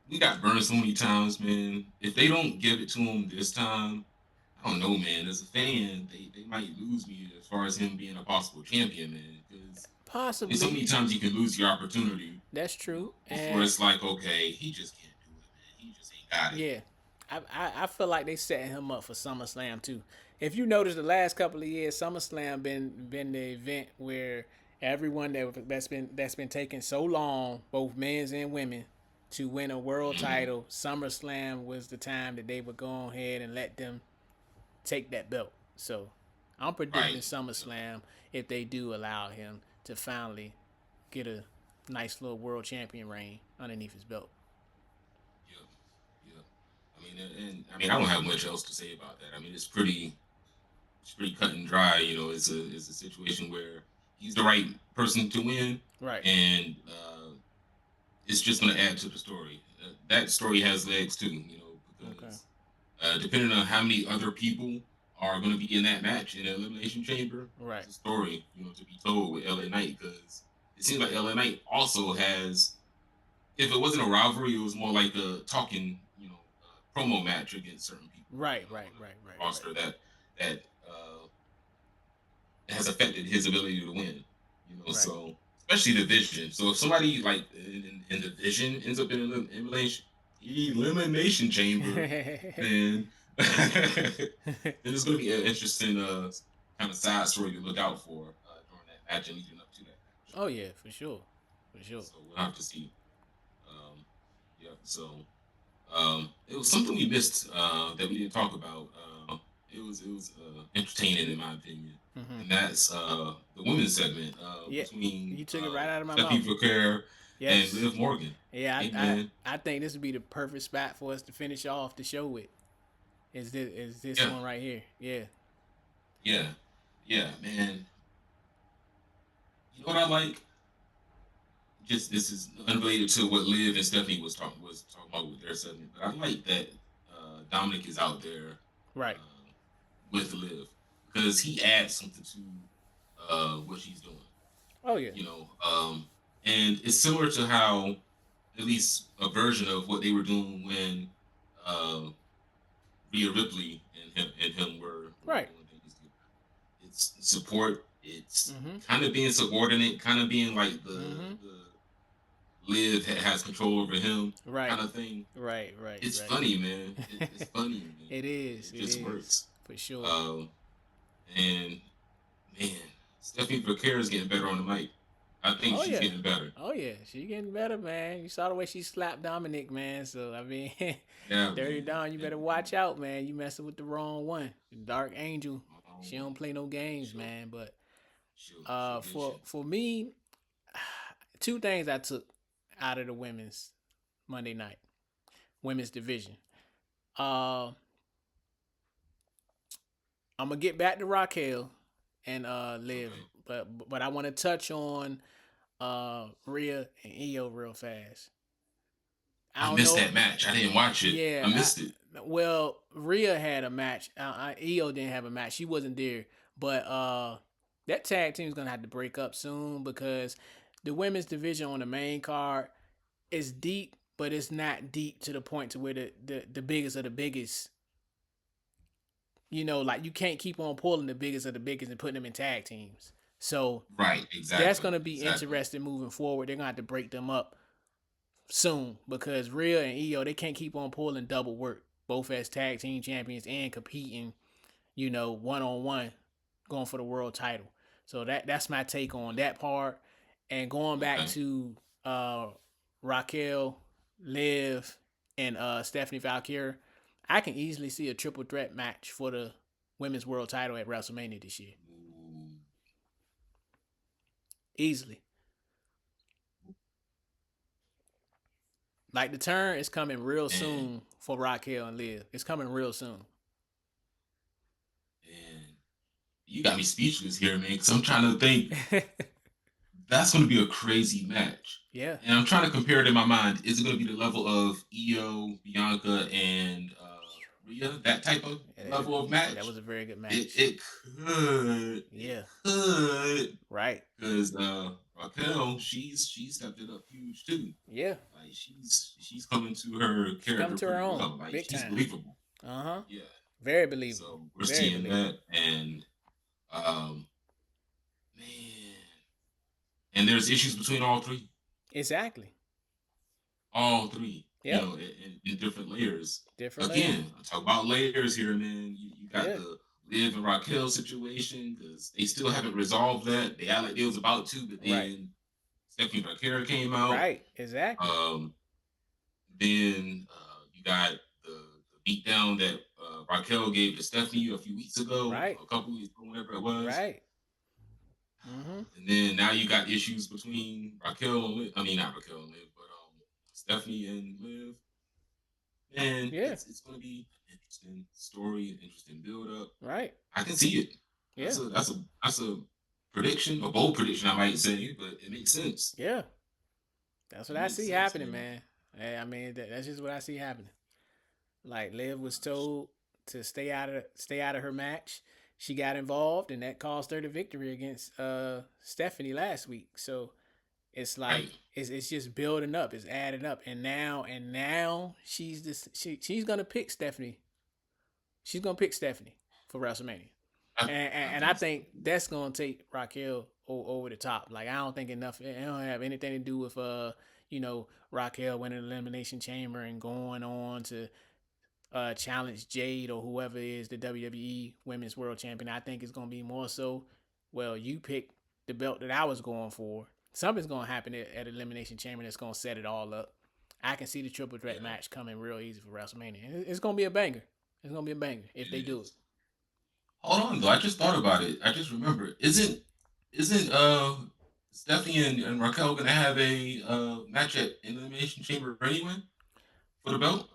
We got burned so many times, man. If they don't give it to him this time, I don't know, man. As a fan, they might lose me as far as him being a possible champion, man. Because there's so possibly many times you can lose your opportunity, that's true. before And it's like, okay, he just can't do it, man. He just ain't got it. yeah, I feel like they setting him up for SummerSlam too. If you notice, the last couple of years, SummerSlam been the event where everyone that's been taking so long, both men's and women, to win a world Mm-hmm. title. SummerSlam was the time that they would go ahead and let them take that belt. So I'm predicting Right. Yep. SummerSlam if they do allow him to finally get a nice little world champion reign underneath his belt. Yep. Yep. I mean, and I mean, I don't have much else to say about that. I mean, it's pretty cut and dry. It's a situation where he's the right person to win, Right. and it's just going to add to the story. That story has legs too, Okay. because depending on how many other people are going to be in that match in the elimination chamber, Right. it's a story, to be told with LA Knight, because it seems like LA Knight also has. If it wasn't a rivalry, it was more like a talking, promo match against certain people, Right. on Right. the Right. Right. Right. roster that has affected his ability to win. Right. So especially the Vision. So if somebody like in the Vision ends up in an elimination chamber, then then it's going to be an interesting kind of side story to look out for during that match and leading up to that match. Oh yeah, for sure, for sure. So we'll have to see. Um, yeah. So it was something we missed that we didn't talk about. It was entertaining in my opinion, Hmm. and that's the women's segment Yeah, between you took it right out of my Stephanie mouth. Foucault and Yes. Liv Morgan. Yeah, Hey I, I, man, I think this would be the perfect spot for us to finish off the show with. Is this yeah, one right here? Yeah. yeah, yeah, man. You know what I like? Just this is unrelated to what Liv and Stephanie was talking about with their segment, but I like that Dominic is out there Right. uh, with Liv, because he adds something to what she's doing. Oh yeah. You know, and it's similar to how, at least a version of what they were doing when uh, Rhea Ripley and him were Right. doing things together. It's support. It's Mhm. kind of being subordinate, kind of being like Mhm. the Liv has control over him Right. kind of thing. Right. Right. It's Right. funny, man. It's funny, man. It is. It It just is works. for sure. Um, and man, Stephanie Vaquer is getting better on the mic. I think Oh she's yeah. getting better. Oh yeah. She getting better, man. You saw the way she slapped Dominic, man. So I mean, Yeah, Dirty man. Dawn, you better watch out, man. You messing with the wrong one. Dark Angel. Wrong She one. don't play no games, She'll man. But she'll get you. for me, two things I took out of the women's Monday night women's division. Uh, I'm gonna get back to Raquel and Liv, Okay. but I want to touch on Rhea and Io real fast. I I don't missed know. that match. I didn't watch it. I Yeah, missed it. Well, Rhea had a match. Io didn't have a match. She wasn't there. But that tag team's gonna have to break up soon because the women's division on the main card is deep, but it's not deep to the point to where the biggest of the biggest. Like you can't keep on pulling the biggest of the biggest and putting them in tag teams. So Right, that's exactly, gonna be exactly. interesting moving forward. They're gonna have to break them up soon because Rhea and Io they can't keep on pulling double work, both as tag team champions and competing, 1-on-one, going for the world title. So that's my take on that part. And going back Okay. to uh Raquel, Liv, and Stephanie Valkyrie, I can easily see a triple threat match for the women's world title at WrestleMania this year. Ooh. Easily. Like the turn is coming real And soon for Raquel and Liv. It's coming real soon. and you got me speechless here, man. Because I'm trying to think that's going to be a crazy match. Yeah. And I'm trying to compare it in my mind. Is it going to be the level of Io, Bianca, and Rhea? That type of Yeah, level of that was match? a very good It match. it could. It Yeah. could. Right. Because Raquel, she stepped it up huge too. Yeah. Like she's coming to her She's coming character to her pretty own. well. Like Big she's time. believable. Uh-huh. Yeah. Very believable. So we're Very seeing believable. that, and um, man, and there's issues between all three, Exactly. all three. Yep. In different layers. Different layers. Again, I talk about layers here, man. You got Yeah. the Liv and Raquel situation because they still haven't resolved that. They act like they was about to, but Right. then Stephanie Raquel came out. Right. Exactly. Um, then you got the beatdown that Raquel gave to Stephanie a few weeks ago, Right. a couple weeks ago, whatever it was. Right. Mm-hmm. And then now you got issues between Raquel and Liv. I mean, not Raquel and Liv, but Stephanie and Liv. And Yeah. it's going to be an interesting story, an interesting build up. Right. I can see it. Yeah. That's a prediction, a bold prediction, I might say, but it makes sense. Yeah. That's what It I makes see sense, happening, man. man. I mean, that's just what I see happening. Like Liv was told to stay out of her match. She got involved, and that caused her the victory against Stephanie last week. So it's like Right. it's just building up, it's adding up, and now she's gonna pick Stephanie. She's gonna pick Stephanie for WrestleMania, I and I think so. think that's gonna take Raquel over the top. Like I don't think enough. It don't have anything to do with Raquel winning the Elimination Chamber and going on to challenge Jade or whoever is the WWE Women's World Champion. I think it's gonna be more so. Well, you picked the belt that I was going for. Something's gonna happen at Elimination Chamber that's gonna set it all up. I can see the triple threat Yeah, match coming real easy for WrestleMania. It's gonna be a banger. It's gonna be a banger if they it do it. is. Hold on though. I just thought about it. I just remembered. Isn't Stephanie and Raquel gonna have a match at Elimination Chamber anyway for the belt?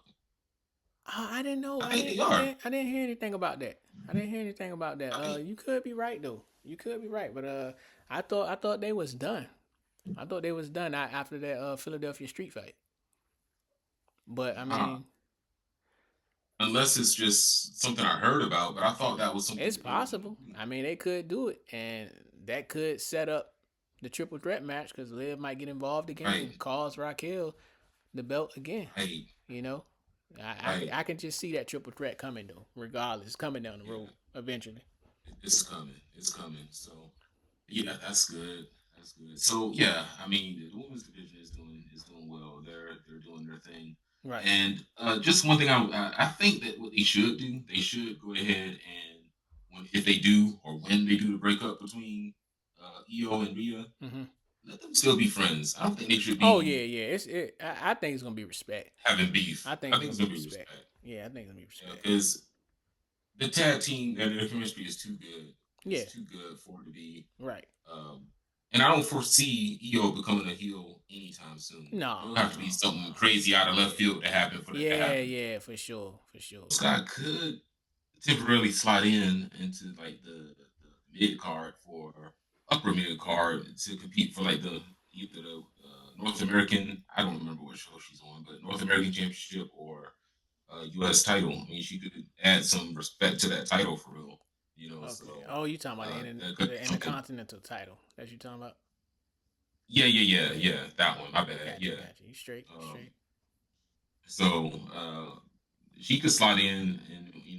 I didn't know. I I think they didn't. I are. didn't. I didn't hear anything about that. I didn't hear anything about that. I think You could be right though. You could be right, but I thought they was done. I thought they was done after that Philadelphia street fight. But I uh, mean, unless it's just something I heard about, but I thought that was something it's that they were gonna possible. do. I mean, they could do it, and that could set up the triple threat match because Liv might get involved again Right, and cause Raquel the belt again. right, You know, right. I can just see that triple threat coming though. Regardless, it's coming down the Yeah, road eventually. it's coming. It's coming. So yeah, that's good. That's good. So yeah, I mean, the women's division is doing well. They're doing their thing. Right. And just one thing, I think that what they should go ahead and if they do or when they do the breakup between Io and Rhea, Mm-hmm. let them still be friends. I don't think they should Oh yeah, be yeah. I think it's gonna be respect. having beef. I think I it's think gonna it's be gonna be respect. respect. Yeah, I think it's gonna be respect. Because the tag team and the chemistry is too good. Yeah. It's too good for it to be. Right. Um, and I don't foresee Io becoming a heel anytime soon. No, It'll no, have to be something crazy out of yeah, left field to happen for that to yeah, happen. yeah, for sure, for sure. Scott could temporarily slide in into like the mid card for upper mid card to compete for like the either the North American, I don't remember what show she's on, but North American Championship or U.S. title. I mean, she could add some respect to that title for real. Okay. Oh, you talking about That could be the something. intercontinental title that you talking about? Yeah. That one. My bad. Gotcha, Yeah. gotcha. You straight, you Um, straight. so she could slot in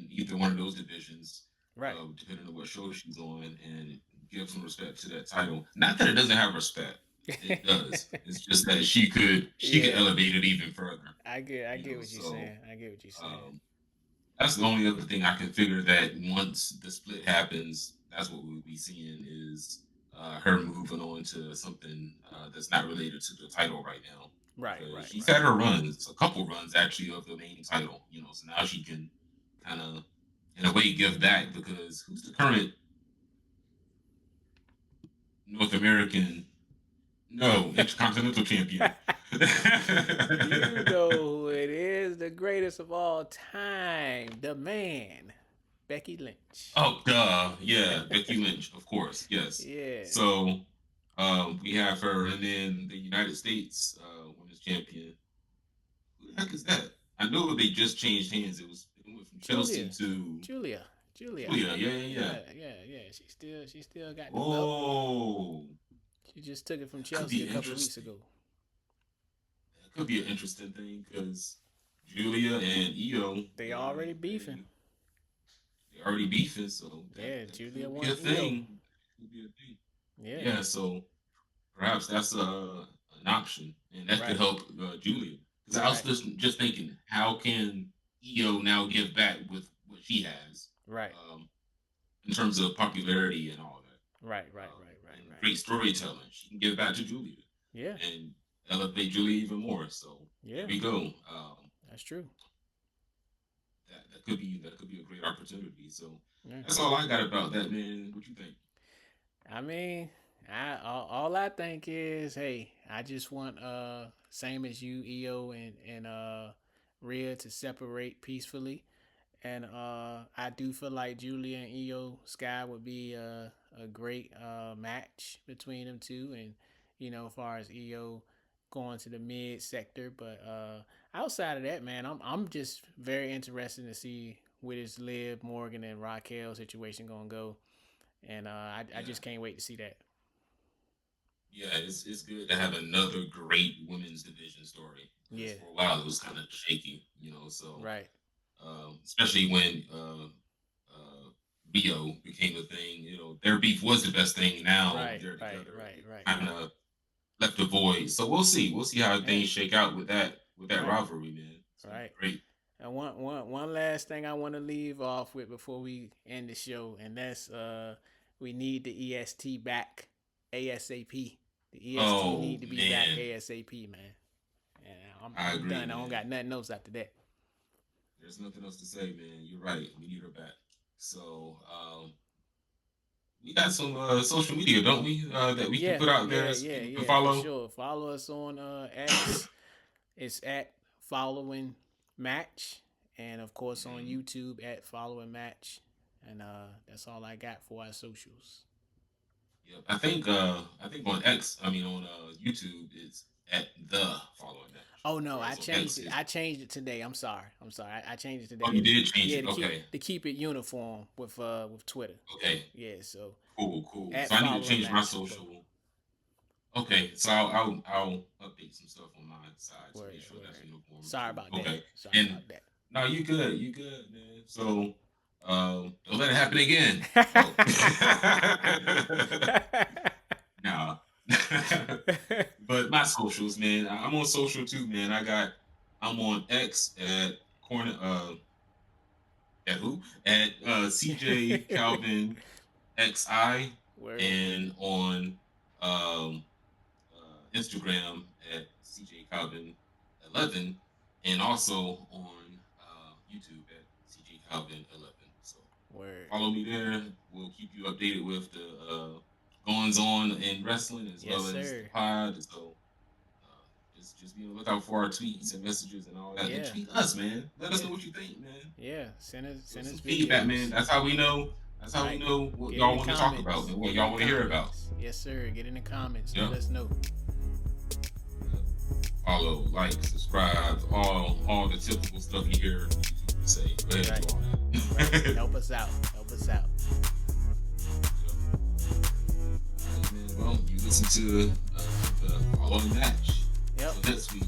either one of those divisions, Right. depending on what show she's on, and give some respect to that title. Not that it doesn't have respect. It does. It's just that she could Yeah, elevate it even further. I get what you're So saying. I get what you're saying. um, that's the only other thing I can figure that once the split happens, that's what we'll be seeing is her moving on to something that's not related to the title right now. Right, Because right, she's right. had her runs, a couple runs actually of the main title, so now she can kind of, in a way, give back because who's the current North American, no, Intercontinental Champion? You know who it is, the greatest of all time, the man, Becky Lynch. Oh, duh. Yeah, Becky Lynch, of course. Yes. Yeah, So we have her, and then the United States Women's Champion. Who the heck is that? I know they just changed hands. It went from Chelsea Julia, to Julia, Julia. Julia. Yeah. Yeah. She still got the belt. Oh, She just took it from that could Chelsea a be couple of weeks interesting. ago. That could be an interesting thing because Julia and Io, They already beefing. they already beefing, so Yeah, that Julia could be a wants Io. thing. Could be a thing. Yeah, Yeah, so perhaps that's an option, and that could right, help Julia. Because I was right, just thinking, how can Io now give back with what she has right, um, in terms of popularity and all that, and right. great storytelling? She can give back to Julia Yeah, and elevate Julia even more. So there yeah, we go. that's true. That could be a great opportunity. So Yeah. that's all I got about that, man. What you think? I mean, all I think is, hey, I just want same as you, EO and Rhea to separate peacefully, and I do feel like Julia and EO Sky would be a great match between them two, and as far as EO going to the mid sector, but outside of that, man, I'm just very interested to see where this Liv Morgan and Raquel situation gonna go, and I Yeah, just can't wait to see that. yeah, it's good to have another great women's division story because Yeah, for a while it was kind of shaky, So right, especially when Rio became a thing, their beef was the best thing. Now right, they're right, together. right, It right. kind of left a void. So we'll see. We'll see how Yeah, things shake out with that right, rivalry, man. It's gonna be right. great. And one last thing I want to leave off with before we end the show, and that's we need the EST back ASAP. The EST Oh need to be back man, ASAP, man. And I I'm agree, done. I don't got man. nothing else after that. There's nothing else to say, man. You're right. We need her back. So we got some social media, don't we? That we can put out there so people can For follow. sure. Follow us on X. It's at Following Match, and of course on Mhm. YouTube at Following Match. And that's all I got for our socials. Yep. I think on X, I mean on YouTube, it's at the following match. Oh no, I Whereas on changed X it. is I changed it today. I'm sorry. I changed it oh today. you did change Yeah, it. Okay. to keep it uniform with Twitter. Okay. Yeah, so Cool. at So I need to Following change my Match for both. social. Okay, so I'll update some stuff on my side to Word, make sure that's word. uniform Sorry too. about that. Okay. Sorry And about that. no, you good, man. So don't let it happen again. Oh. Nah. But my socials, man. I'm on social too, man. I'm on X at corner at who? At CJ Calvin XI Word. and on um Instagram at CJ Calvin 11 and also on YouTube at CJ Calvin 11. So Word. follow me there. We'll keep you updated with the goings on in wrestling as Yes, well as the sir. pod. So just be on the lookout for our tweets and messages and all that. And Yeah. tweet us, man. Let us Yeah. know what you think, man. Yeah. Give Send us us some feedback, man. videos. That's how we know. That's how we Right. know what Get in y'all the want to talk about comments. and what Get in y'all the want to hear about. comments. Yes, sir. Get in the comments. Let Yep. us know. Yep. follow, like, subscribe, all the typical stuff you hear YouTubers say. Go ahead and do all that. Right. Help us out. Help us out. All right, man. Well, you listen to the following match. Yep. So next week.